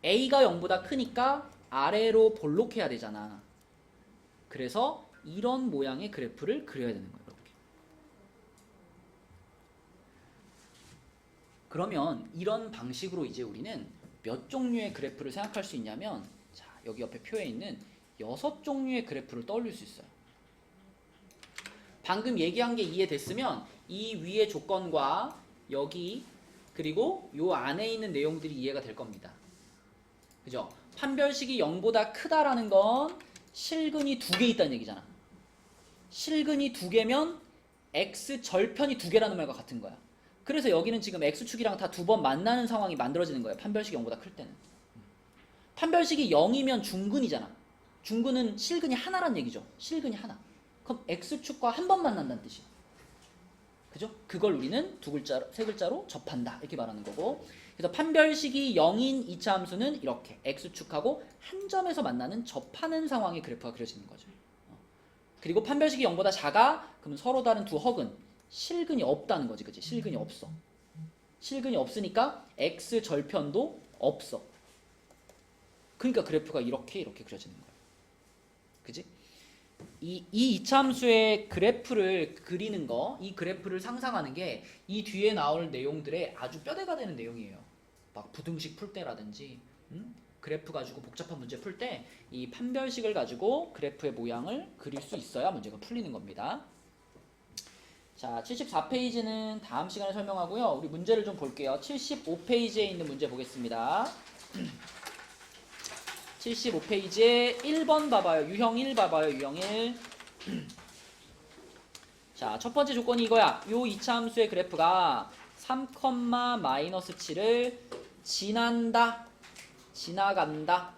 a가 0보다 크니까 아래로 볼록해야 되잖아. 그래서 이런 모양의 그래프를 그려야 되는 거예요. 이렇게. 그러면 이런 방식으로 이제 우리는 몇 종류의 그래프를 생각할 수 있냐면, 자, 여기 옆에 표에 있는 6종류의 그래프를 떠올릴 수 있어요. 방금 얘기한 게 이해됐으면 이 위의 조건과 여기 그리고 요 안에 있는 내용들이 이해가 될 겁니다. 그죠? 판별식이 0보다 크다라는 건 실근이 2개 있다는 얘기잖아. 실근이 2개면 x절편이 2개라는 말과 같은 거야. 그래서 여기는 지금 x축이랑 다 2번 만나는 상황이 만들어지는 거예요. 판별식이 0보다 클 때는. 판별식이 0이면 중근이잖아. 중근은 실근이 하나란 얘기죠. 실근이 하나. 그럼 x축과 한 번 만난다는 뜻이야. 그죠? 그걸 우리는 세 글자로 접한다 이렇게 말하는 거고, 그래서 판별식이 0인 2차 함수는 이렇게 x축하고 한 점에서 만나는 접하는 상황의 그래프가 그려지는 거죠. 그리고 판별식이 0보다 작아? 그러면 서로 다른 두 허근, 실근이 없다는 거지. 그치? 실근이 없어. 실근이 없으니까 x절편도 없어. 그러니까 그래프가 이렇게 그려지는 거야. 그치? 이 2차 함수의 그래프를 그리는 거, 이 그래프를 상상하는 게 이 뒤에 나올 내용들의 아주 뼈대가 되는 내용이에요. 막 부등식 풀 때라든지 그래프 가지고 복잡한 문제 풀 때 이 판별식을 가지고 그래프의 모양을 그릴 수 있어야 문제가 풀리는 겁니다. 자, 74페이지는 다음 시간에 설명하고요. 우리 문제를 좀 볼게요. 75페이지에 있는 문제 보겠습니다. 75페이지에 1번 봐봐요. 유형 1 봐봐요. 유형 1. 자, 첫 번째 조건이 이거야. 요 2차 함수의 그래프가 3,-7을 지나간다.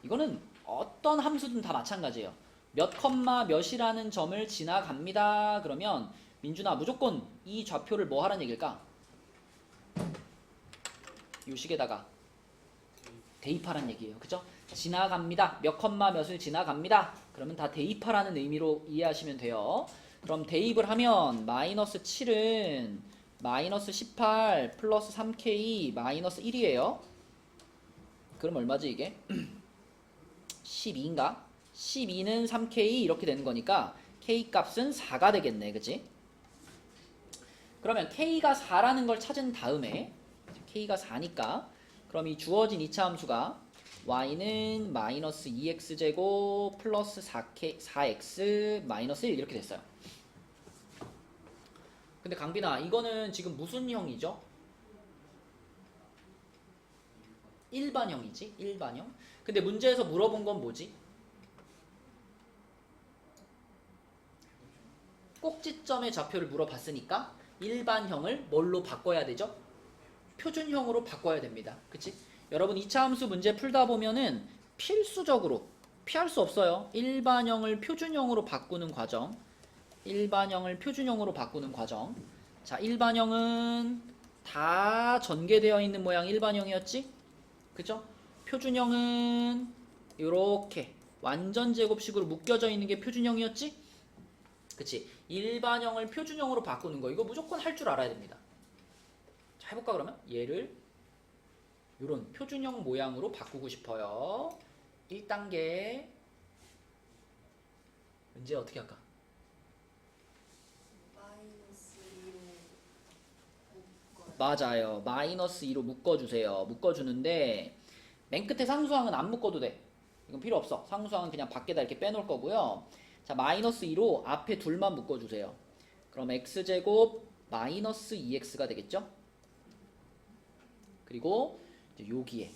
이거는 어떤 함수든 다 마찬가지예요. 몇 컴마 몇이라는 점을 지나갑니다. 그러면 민준아, 무조건 이 좌표를 뭐 하라는 얘기일까? 요 식에다가 대입하라는 얘기예요. 그죠? 지나갑니다. 몇 컴마 몇을 지나갑니다. 그러면 다 대입하라는 의미로 이해하시면 돼요. 그럼 대입을 하면 마이너스 7은 마이너스 18 플러스 3k 마이너스 1이에요. 그럼 얼마지 이게? 12인가? 12는 3k 이렇게 되는 거니까 k 값은 4가 되겠네. 그치? 그러면 k가 4라는 걸 찾은 다음에 k가 4니까 그럼 이 주어진 이차 함수가 y는 마이너스 2x제곱 플러스 4x 마이너스 1 이렇게 됐어요. 근데 강빈아 이거는 지금 무슨 형이죠? 일반형이지? 일반형? 근데 문제에서 물어본 건 뭐지? 꼭지점의 좌표를 물어봤으니까 일반형을 뭘로 바꿔야 되죠? 표준형으로 바꿔야 됩니다. 그치? 여러분 2차 함수 문제 풀다 보면은 필수적으로 피할 수 없어요. 일반형을 표준형으로 바꾸는 과정. 일반형을 표준형으로 바꾸는 과정. 자, 일반형은 다 전개되어 있는 모양 일반형이었지? 그죠? 표준형은 이렇게 완전 제곱식으로 묶여져 있는 게 표준형이었지? 그치? 일반형을 표준형으로 바꾸는 거 이거 무조건 할 줄 알아야 됩니다. 자, 해볼까 그러면? 얘를 이런 표준형 모양으로 바꾸고 싶어요. 1단계 문제 어떻게 할까? 마이너스 2로 맞아요. 마이너스 2로 묶어주세요. 묶어주는데 맨 끝에 상수항은 안 묶어도 돼. 이건 필요 없어. 상수항은 그냥 밖에다 이렇게 빼놓을 거고요. 자, 마이너스 2로 앞에 둘만 묶어주세요. 그럼 x제곱 마이너스 2x가 되겠죠? 그리고 이제 여기에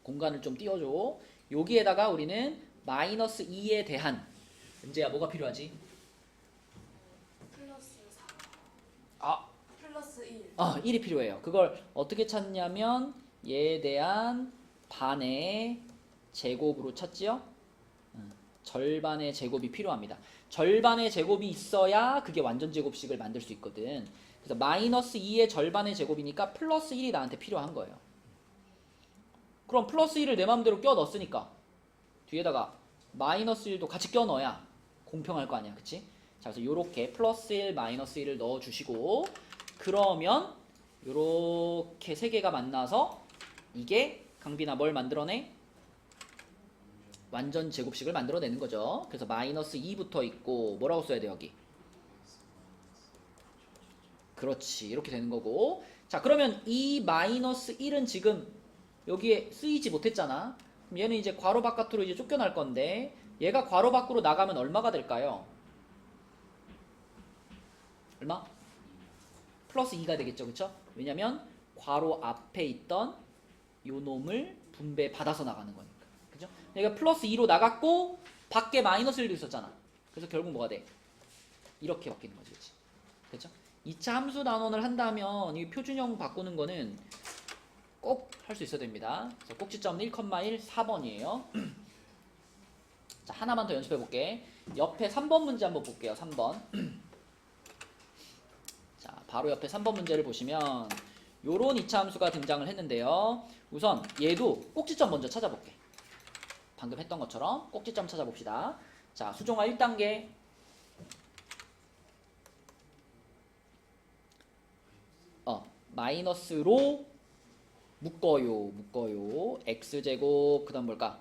공간을 좀 띄워줘. 여기에다가 우리는 마이너스 2에 대한 은재야 뭐가 필요하지? 플러스 4 아, 플러스 1 1이 필요해요. 그걸 어떻게 찾냐면 얘에 대한 반의 제곱으로 찾지요? 절반의 제곱이 필요합니다. 절반의 제곱이 있어야 그게 완전 제곱식을 만들 수 있거든. 그래서 마이너스 2의 절반의 제곱이니까 플러스 1이 나한테 필요한 거예요. 그럼 플러스 1을 내 마음대로 껴 넣었으니까 뒤에다가 마이너스 1도 같이 껴 넣어야 공평할 거 아니야. 그치? 자, 그래서 요렇게 플러스 1, 마이너스 1을 넣어주시고 그러면 요렇게 세 개가 만나서 이게 강빈아 뭘 만들어내? 완전 제곱식을 만들어내는 거죠. 그래서 마이너스 2부터 있고 뭐라고 써야 돼 여기? 그렇지. 이렇게 되는 거고 자 그러면 이 마이너스 1은 지금 여기에 쓰이지 못했잖아. 그럼 얘는 이제 괄호 바깥으로 이제 쫓겨날 건데 얘가 괄호 밖으로 나가면 얼마가 될까요? 얼마? 플러스 2가 되겠죠. 그쵸? 왜냐면 괄호 앞에 있던 요 놈을 분배 받아서 나가는 거니까. 그죠? 얘가 플러스 2로 나갔고 밖에 마이너스 1도 있었잖아. 그래서 결국 뭐가 돼? 이렇게 바뀌는 거지. 그치? 그죠? 2차 함수 단원을 한다면 이 표준형 바꾸는 거는 꼭 할 수 있어야 됩니다. 그래서 꼭지점은 1,1 4번이에요. 자, 하나만 더 연습해 볼게. 옆에 3번 문제 한번 볼게요. 3번. 자, 바로 옆에 3번 문제를 보시면 요런 2차 함수가 등장을 했는데요. 우선 얘도 꼭지점 먼저 찾아볼게. 방금 했던 것처럼 꼭지점 찾아봅시다. 자, 수종화 1단계. 마이너스로 묶어요. x제곱 그 다음 뭘까?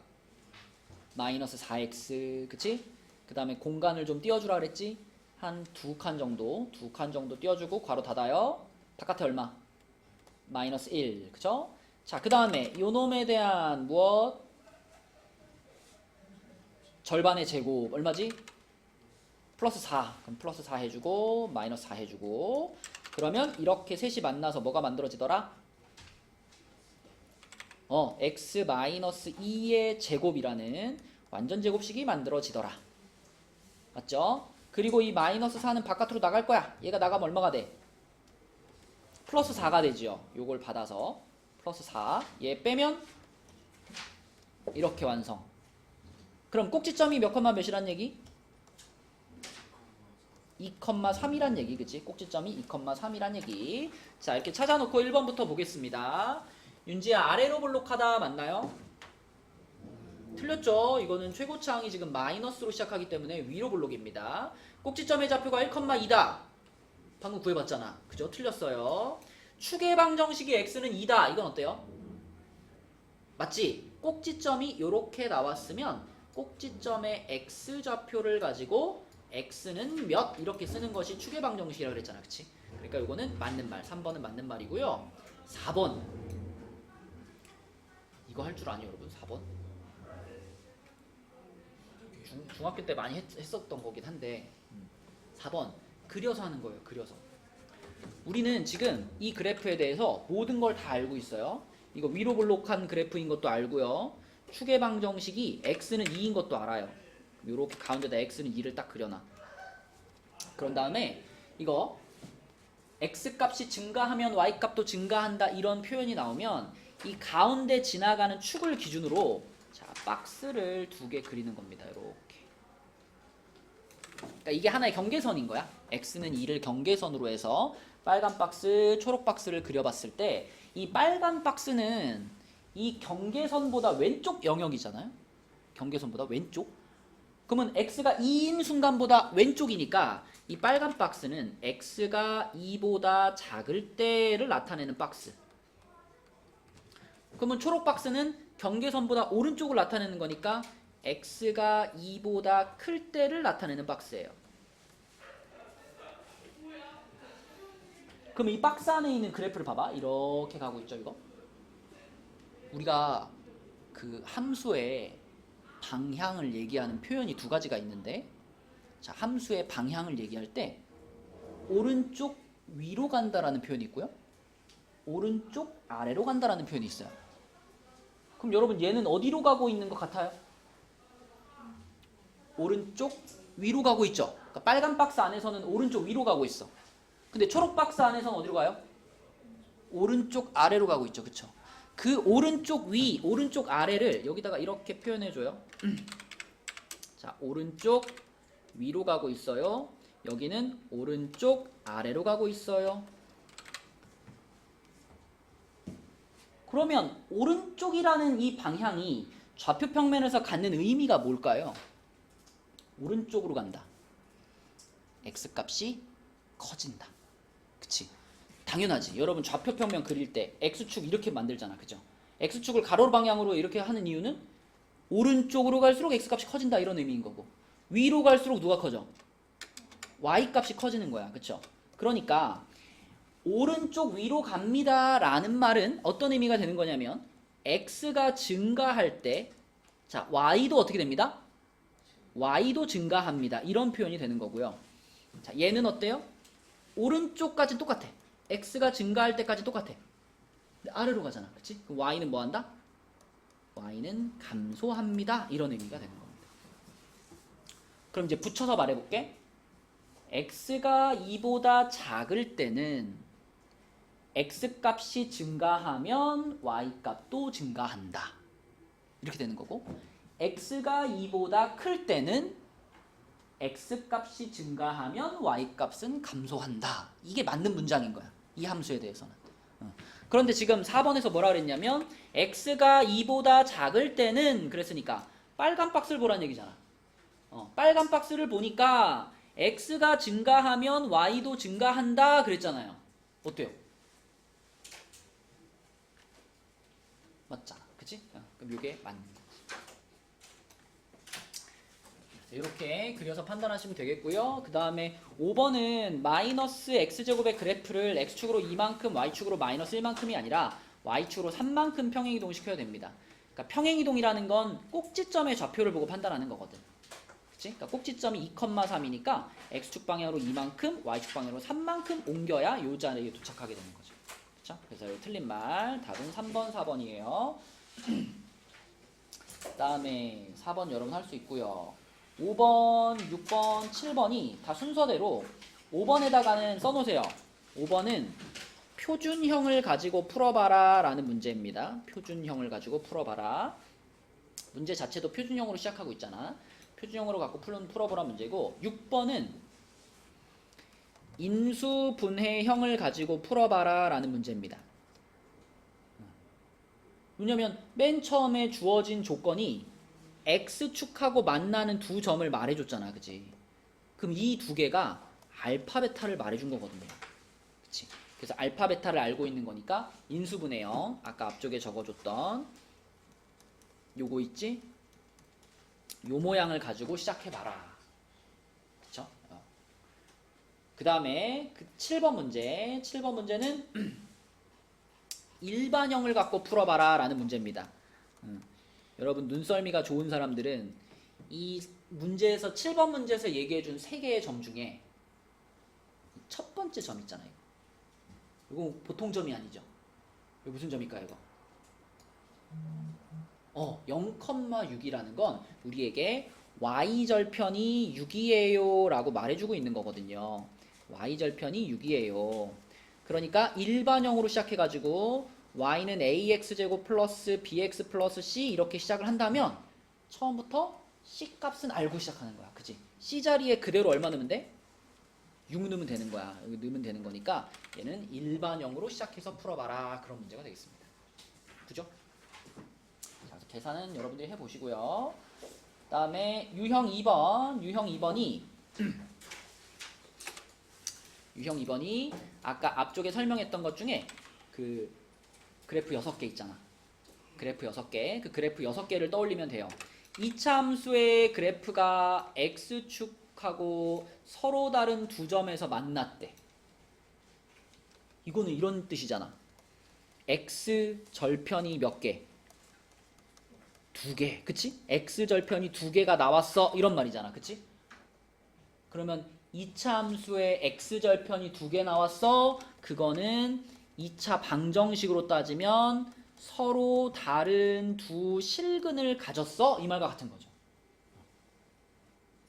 마이너스 4x 그치? 그 다음에 공간을 좀 띄워주라 그랬지? 한 두 칸 정도 띄워주고 괄호 닫아요. 바깥에 얼마? 마이너스 1 그쵸? 자, 그 다음에 요놈에 대한 무엇? 절반의 제곱 얼마지? 플러스 4 그럼 플러스 4 해주고 마이너스 4 해주고 그러면 이렇게 셋이 만나서 뭐가 만들어지더라? x 마이너스 2의 제곱이라는 완전 제곱식이 만들어지더라. 맞죠? 그리고 이 마이너스 4는 바깥으로 나갈 거야. 얘가 나가면 얼마가 돼? 플러스 4가 되지요. 요걸 받아서 플러스 4. 얘 빼면 이렇게 완성. 그럼 꼭지점이 몇 컴마 몇이란 얘기? 2,3이란 얘기. 그치? 꼭지점이 2,3이란 얘기. 자, 이렇게 찾아놓고 1번부터 보겠습니다. 윤지야 아래로 볼록하다 맞나요? 틀렸죠. 이거는 최고차항이 지금 마이너스로 시작하기 때문에 위로 볼록입니다. 꼭지점의 좌표가 1,2다. 방금 구해봤잖아. 그죠? 틀렸어요. 축의 방정식이 x는 2다. 이건 어때요? 맞지? 꼭지점이 이렇게 나왔으면 꼭지점의 x 좌표를 가지고 x는 몇 이렇게 쓰는 것이 축의 방정식이라고 그랬잖아. 그치? 그러니까 이거는 맞는 말. 3번은 맞는 말이고요. 4번 이거 할 줄 아니 여러분? 4번? 중학교 때 많이 했었던 거긴 한데 4번 그려서 하는 거예요. 그려서. 우리는 지금 이 그래프에 대해서 모든 걸 다 알고 있어요. 이거 위로 볼록한 그래프인 것도 알고요. 축의 방정식이 x는 2인 것도 알아요. 이렇게 가운데다 x는 2를 딱 그려놔. 그런 다음에 이거 x 값이 증가하면 y 값도 증가한다 이런 표현이 나오면 이 가운데 지나가는 축을 기준으로 자 박스를 2개 그리는 겁니다. 이렇게. 그러니까 이게 하나의 경계선인 거야. x는 2를 경계선으로 해서 빨간 박스, 초록 박스를 그려봤을 때 이 빨간 박스는 이 경계선보다 왼쪽 영역이잖아요. 경계선보다 왼쪽. 그러면 x가 2인 순간보다 왼쪽이니까 이 빨간 박스는 x가 2보다 작을 때를 나타내는 박스. 그러면 초록 박스는 경계선보다 오른쪽을 나타내는 거니까 x가 2보다 클 때를 나타내는 박스예요. 그럼 이 박스 안에 있는 그래프를 봐봐. 이렇게 가고 있죠, 이거? 우리가 그 함수의 방향을 얘기하는 표현이 2가지가 있는데 자, 함수의 방향을 얘기할 때 오른쪽 위로 간다라는 표현이 있고요. 오른쪽 아래로 간다라는 표현이 있어요. 그럼 여러분 얘는 어디로 가고 있는 것 같아요? 오른쪽 위로 가고 있죠. 그러니까 빨간 박스 안에서는 오른쪽 위로 가고 있어. 근데 초록 박스 안에서는 어디로 가요? 오른쪽 아래로 가고 있죠. 그쵸? 그 오른쪽 위, 오른쪽 아래를 여기다가 이렇게 표현해줘요. 자, 오른쪽 위로 가고 있어요. 여기는 오른쪽 아래로 가고 있어요. 그러면 오른쪽이라는 이 방향이 좌표 평면에서 갖는 의미가 뭘까요? 오른쪽으로 간다. x값이 커진다. 그치? 당연하지. 여러분 좌표 평면 그릴 때 x축 이렇게 만들잖아. 그죠? x축을 가로 방향으로 이렇게 하는 이유는 오른쪽으로 갈수록 x값이 커진다 이런 의미인 거고 위로 갈수록 누가 커져? y값이 커지는 거야. 그쵸? 그러니까 오른쪽 위로 갑니다 라는 말은 어떤 의미가 되는 거냐면 x가 증가할 때 자 y도 어떻게 됩니다? y도 증가합니다. 이런 표현이 되는 거고요. 자 얘는 어때요? 오른쪽까지 똑같아. x가 증가할 때까지 똑같아. 근데 아래로 가잖아. 그치? 그럼 y는 뭐 한다? y는 감소합니다. 이런 의미가 되는 겁니다. 그럼 이제 붙여서 말해볼게. x가 2보다 작을 때는 x값이 증가하면 y값도 증가한다. 이렇게 되는 거고 x가 2보다 클 때는 x값이 증가하면 y값은 감소한다. 이게 맞는 문장인 거야. 이 함수에 대해서는. 그런데 지금 4번에서 뭐라 그랬냐면 x가 2보다 작을 때는 그랬으니까 빨간 박스를 보라는 얘기잖아. 빨간 박스를 보니까 x가 증가하면 y도 증가한다 그랬잖아요. 어때요? 맞잖아. 그치? 그럼 이게 맞는 거지. 이렇게 그려서 판단하시면 되겠고요. 그 다음에 5번은 마이너스 x제곱의 그래프를 x축으로 2만큼 y축으로 마이너스 1만큼이 아니라 y축으로 3만큼 평행이동시켜야 됩니다. 그러니까 평행이동이라는 건 꼭지점의 좌표를 보고 판단하는 거거든. 그치? 그러니까 꼭지점이 2,3이니까 x축 방향으로 2만큼 y축 방향으로 3만큼 옮겨야 이 자리에 도착하게 되는 거죠. 그쵸? 그래서 이 틀린 말 답은 3번, 4번이에요. 그 다음에 4번 여러분 할 수 있고요. 5번, 6번, 7번이 다 순서대로 5번에다가는 써놓으세요. 5번은 표준형을 가지고 풀어봐라 라는 문제입니다. 표준형을 가지고 풀어봐라. 문제 자체도 표준형으로 시작하고 있잖아. 표준형으로 갖고 풀어보라 문제고 6번은 인수분해형을 가지고 풀어봐라 라는 문제입니다. 왜냐면 맨 처음에 주어진 조건이 x축하고 만나는 두 점을 말해줬잖아, 그치? 그럼 이 두 개가 알파 베타를 말해준 거거든요. 그치? 그래서 알파 베타를 알고 있는 거니까 인수분해 0, 아까 앞쪽에 적어줬던 요거 있지? 요 모양을 가지고 시작해봐라. 그쵸? 그 다음에 그 7번 문제. 7번 문제는 일반형을 갖고 풀어봐라 라는 문제입니다. 여러분 눈썰미가 좋은 사람들은 이 문제에서 7번 문제에서 얘기해준 3개의 점 중에 첫 번째 점 있잖아요. 이거 보통 점이 아니죠. 이거 무슨 점일까요, 이거? 0,6이라는 건 우리에게 y절편이 6이에요 라고 말해주고 있는 거거든요. y절편이 6이에요. 그러니까 일반형으로 시작해가지고 y는 ax제곱 플러스 bx 플러스 c 이렇게 시작을 한다면 처음부터 c 값은 알고 시작하는 거야. 그치? c 자리에 그대로 얼마 넣으면 돼? 6 넣으면 되는 거야. 여기 넣으면 되는 거니까 얘는 일반형으로 시작해서 풀어봐라. 그런 문제가 되겠습니다. 그죠? 자, 계산은 여러분들이 해보시고요. 그 다음에 유형 2번. 유형 2번이 유형 2번이 아까 앞쪽에 설명했던 것 중에 그 그래프 6개 있잖아. 그래프 6개. 그 그래프 6개를 떠올리면 돼요. 2차 함수의 그래프가 x축하고 서로 다른 두 점에서 만났대. 이거는 이런 뜻이잖아. x절편이 몇 개? 2개. 그치? x절편이 2개가 나왔어. 이런 말이잖아. 그치? 그러면 2차 함수의 x절편이 2개 나왔어. 그거는 2차 방정식으로 따지면 서로 다른 두 실근을 가졌어. 이 말과 같은 거죠.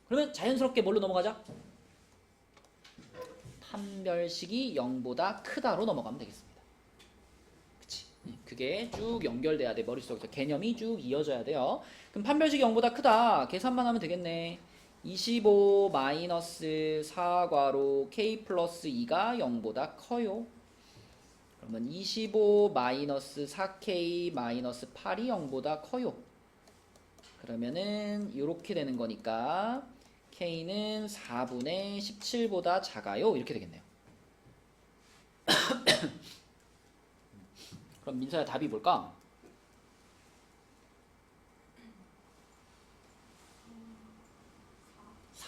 그러면 자연스럽게 뭘로 넘어가자? 판별식이 0보다 크다로 넘어가면 되겠습니다. 그치? 그게 쭉 연결돼야 돼. 머릿속에서 개념이 쭉 이어져야 돼요. 그럼 판별식이 0보다 크다. 계산만 하면 되겠네. 25 마이너스 4괄호 k 플러스 2가 0보다 커요. 그러면 25 마이너스 4k 마이너스 8이 0보다 커요. 그러면은 이렇게 되는 거니까 k는 4분의 17보다 작아요. 이렇게 되겠네요. 그럼 민서야 답이 뭘까?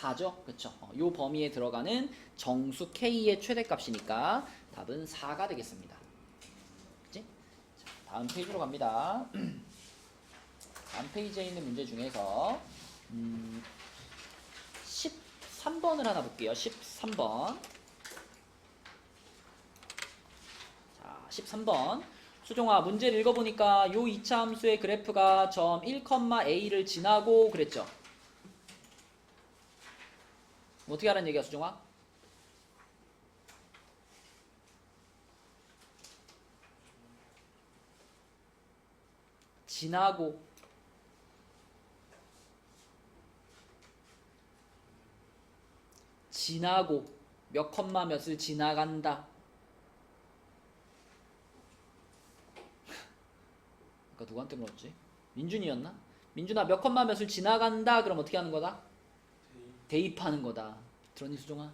4죠? 그쵸? 요 범위에 들어가는 정수 k의 최대값이니까 답은 4가 되겠습니다. 그치? 자, 다음 페이지로 갑니다. 다음 페이지에 있는 문제 중에서 13번을 하나 볼게요. 13번. 자, 13번. 수종아, 문제를 읽어보니까 요 2차 함수의 그래프가 점 1,a를 지나고 그랬죠? 어떻게 하라는 얘기야, 수종아? 지나고 몇 컴마 몇을 지나간다. 아까 누구한테 물었지? 민준이었나? 민준아, 몇 컴마 몇을 지나간다. 그럼 어떻게 하는 거다? 대입하는 거다. 들었니, 수종아?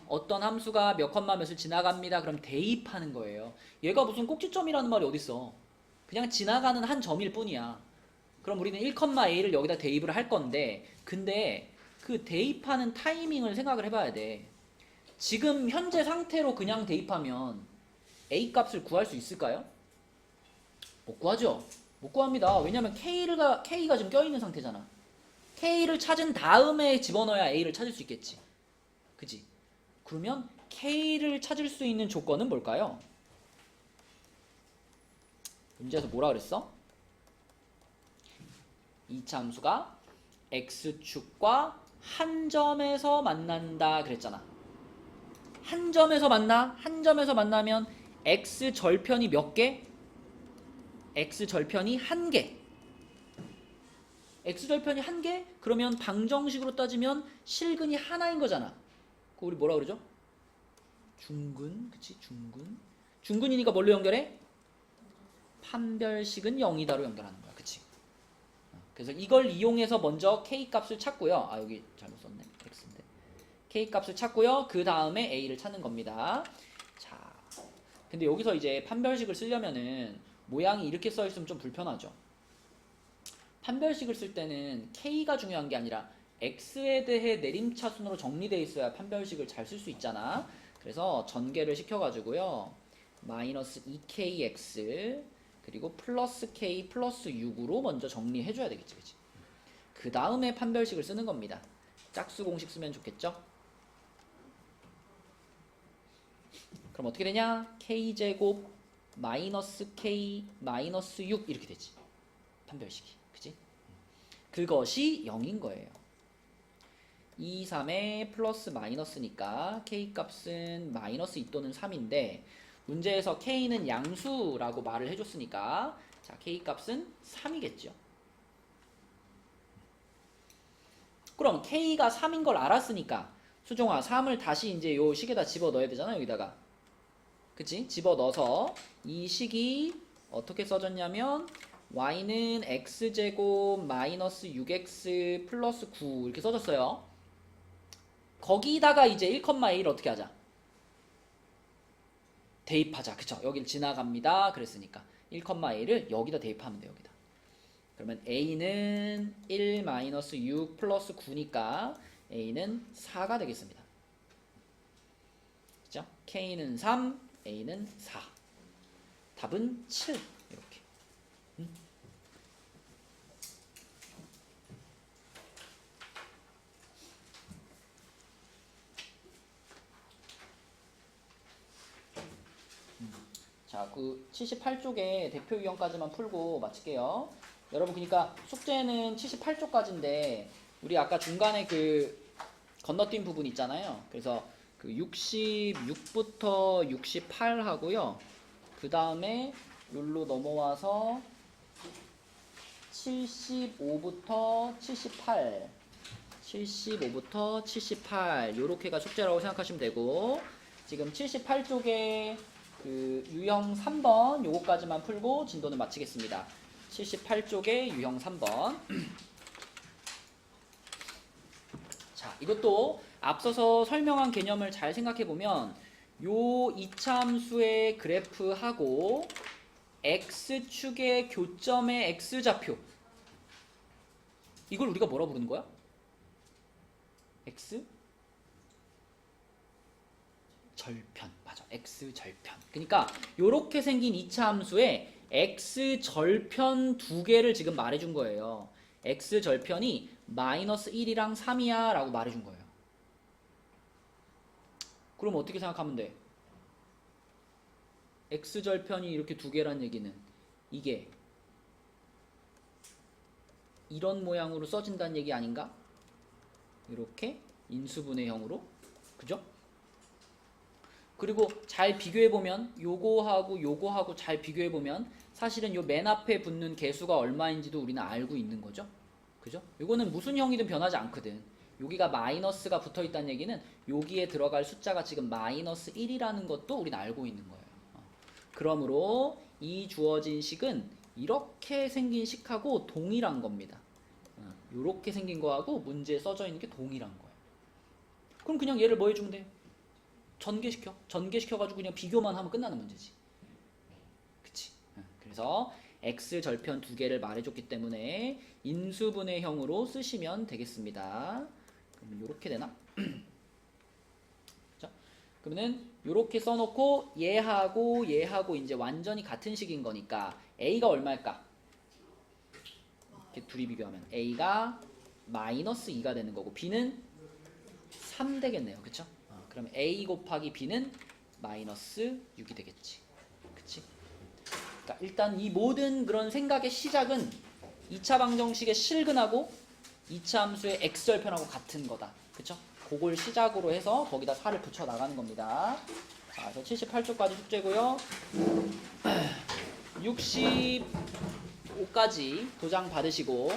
어떤 함수가 몇 컴마 몇을 지나갑니다. 그럼 대입하는 거예요. 얘가 무슨 꼭지점이라는 말이 어딨어? 그냥 지나가는 한 점일 뿐이야. 그럼 우리는 1,a를 여기다 대입을 할 건데, 근데 그 대입하는 타이밍을 생각을 해봐야 돼. 지금 현재 상태로 그냥 대입하면 a 값을 구할 수 있을까요? 못 구하죠? 못 구합니다. 왜냐면 k가 지금 껴있는 상태잖아. k를 찾은 다음에 집어넣어야 a를 찾을 수 있겠지. 그치? 그러면 k를 찾을 수 있는 조건은 뭘까요? 문제에서 뭐라 그랬어? 2차 함수가 x축과 한 점에서 만난다 그랬잖아. 한 점에서 만나? 한 점에서 만나면 x절편이 몇 개? x절편이 한 개. x절편이 한 개? 그러면 방정식으로 따지면 실근이 하나인 거잖아. 그거 우리 뭐라 그러죠? 중근. 그치? 중근. 중근이니까 뭘로 연결해? 판별식은 0이다로 연결하는 거야. 그치? 그래서 이걸 이용해서 먼저 k 값을 찾고요. 아 여기 잘못 썼네. x인데. k 값을 찾고요. 그 다음에 a를 찾는 겁니다. 자, 근데 여기서 이제 판별식을 쓰려면은 모양이 이렇게 써 있으면 좀 불편하죠. 판별식을 쓸 때는 k가 중요한 게 아니라 x에 대해 내림차순으로 정리되어 있어야 판별식을 잘 쓸 수 있잖아. 그래서 전개를 시켜가지고요. 마이너스 2kx 그리고 플러스 k 플러스 6으로 먼저 정리해줘야 되겠지. 그치? 그 다음에 판별식을 쓰는 겁니다. 짝수 공식 쓰면 좋겠죠? 그럼 어떻게 되냐? k제곱 마이너스 k 마이너스 6 이렇게 되지. 판별식이. 그치? 그것이 0인 거예요. 2, 3에 플러스 마이너스니까 k 값은 마이너스 2 또는 3인데 문제에서 k는 양수라고 말을 해줬으니까 자 k 값은 3이겠죠. 그럼 k가 3인 걸 알았으니까 수종아 3을 다시 이제 요 식에다 집어 넣어야 되잖아. 여기다가 그치? 집어 넣어서 이 식이 어떻게 써졌냐면 y는 x제곱 마이너스 6x 플러스 9 이렇게 써졌어요. 거기다가 이제 1,1 어떻게 하자? 대입하자. 그쵸? 여길 지나갑니다. 그랬으니까 1,1을 여기다 대입하면 돼요. 여기다. 그러면 a는 1 마이너스 6 플러스 9니까 a는 4가 되겠습니다. 그죠? k는 3, a는 4. 답은 7. 이렇게. 자, 그 78쪽에 대표 유형까지만 풀고 마칠게요. 여러분, 그러니까 숙제는 78쪽까지인데 우리 아까 중간에 그 건너뛴 부분 있잖아요. 그래서 그 66부터 68 하고요. 그 다음에 여기로 넘어와서 75부터 78 75부터 78 요렇게가 숙제라고 생각하시면 되고 지금 78쪽에 그 유형 3번 요거까지만 풀고 진도는 마치겠습니다. 78쪽에 유형 3번 자, 이것도 앞서서 설명한 개념을 잘 생각해보면 요 이차함수의 그래프하고 x축의 교점의 x좌표 이걸 우리가 뭐라 부르는 거야? x 절편. 맞아. x 절편. 그러니까 요렇게 생긴 이차함수의 x 절편 두 개를 지금 말해준 거예요. x 절편이 마이너스 1이랑 3이야 라고 말해준 거예요. 그럼 어떻게 생각하면 돼? x 절편이 이렇게 두 개란 얘기는 이게 이런 모양으로 써진다는 얘기 아닌가? 이렇게 인수분해형으로. 그죠? 그리고 잘 비교해보면 요거하고 요거하고 잘 비교해보면 사실은 요 맨 앞에 붙는 개수가 얼마인지도 우리는 알고 있는 거죠. 그죠? 요거는 무슨 형이든 변하지 않거든. 여기가 마이너스가 붙어있다는 얘기는 여기에 들어갈 숫자가 지금 마이너스 1이라는 것도 우리는 알고 있는 거예요. 그러므로 이 주어진 식은 이렇게 생긴 식하고 동일한 겁니다. 요렇게 생긴 거하고 문제에 써져 있는 게 동일한 거예요. 그럼 그냥 얘를 뭐 해주면 돼요? 전개시켜. 전개시켜가지고 그냥 비교만 하면 끝나는 문제지. 그치? 그래서 x 절편 두 개를 말해줬기 때문에 인수분해형으로 쓰시면 되겠습니다. 그러면 요렇게 되나? 자, 그러면은 요렇게 써놓고 얘하고 얘하고 이제 완전히 같은 식인 거니까 a가 얼마일까? 이렇게 둘이 비교하면 a가 마이너스 2가 되는 거고 b는 3 되겠네요. 그쵸? 그럼 a 곱하기 b는 마이너스 6이 되겠지. 그치? 그러니까 일단 이 모든 그런 생각의 시작은 2차 방정식의 실근하고 2차 함수의 x절편하고 같은 거다. 그쵸? 그걸 시작으로 해서 거기다 4를 붙여 나가는 겁니다. 자, 그래서 78쪽까지 숙제고요. 65까지 도장 받으시고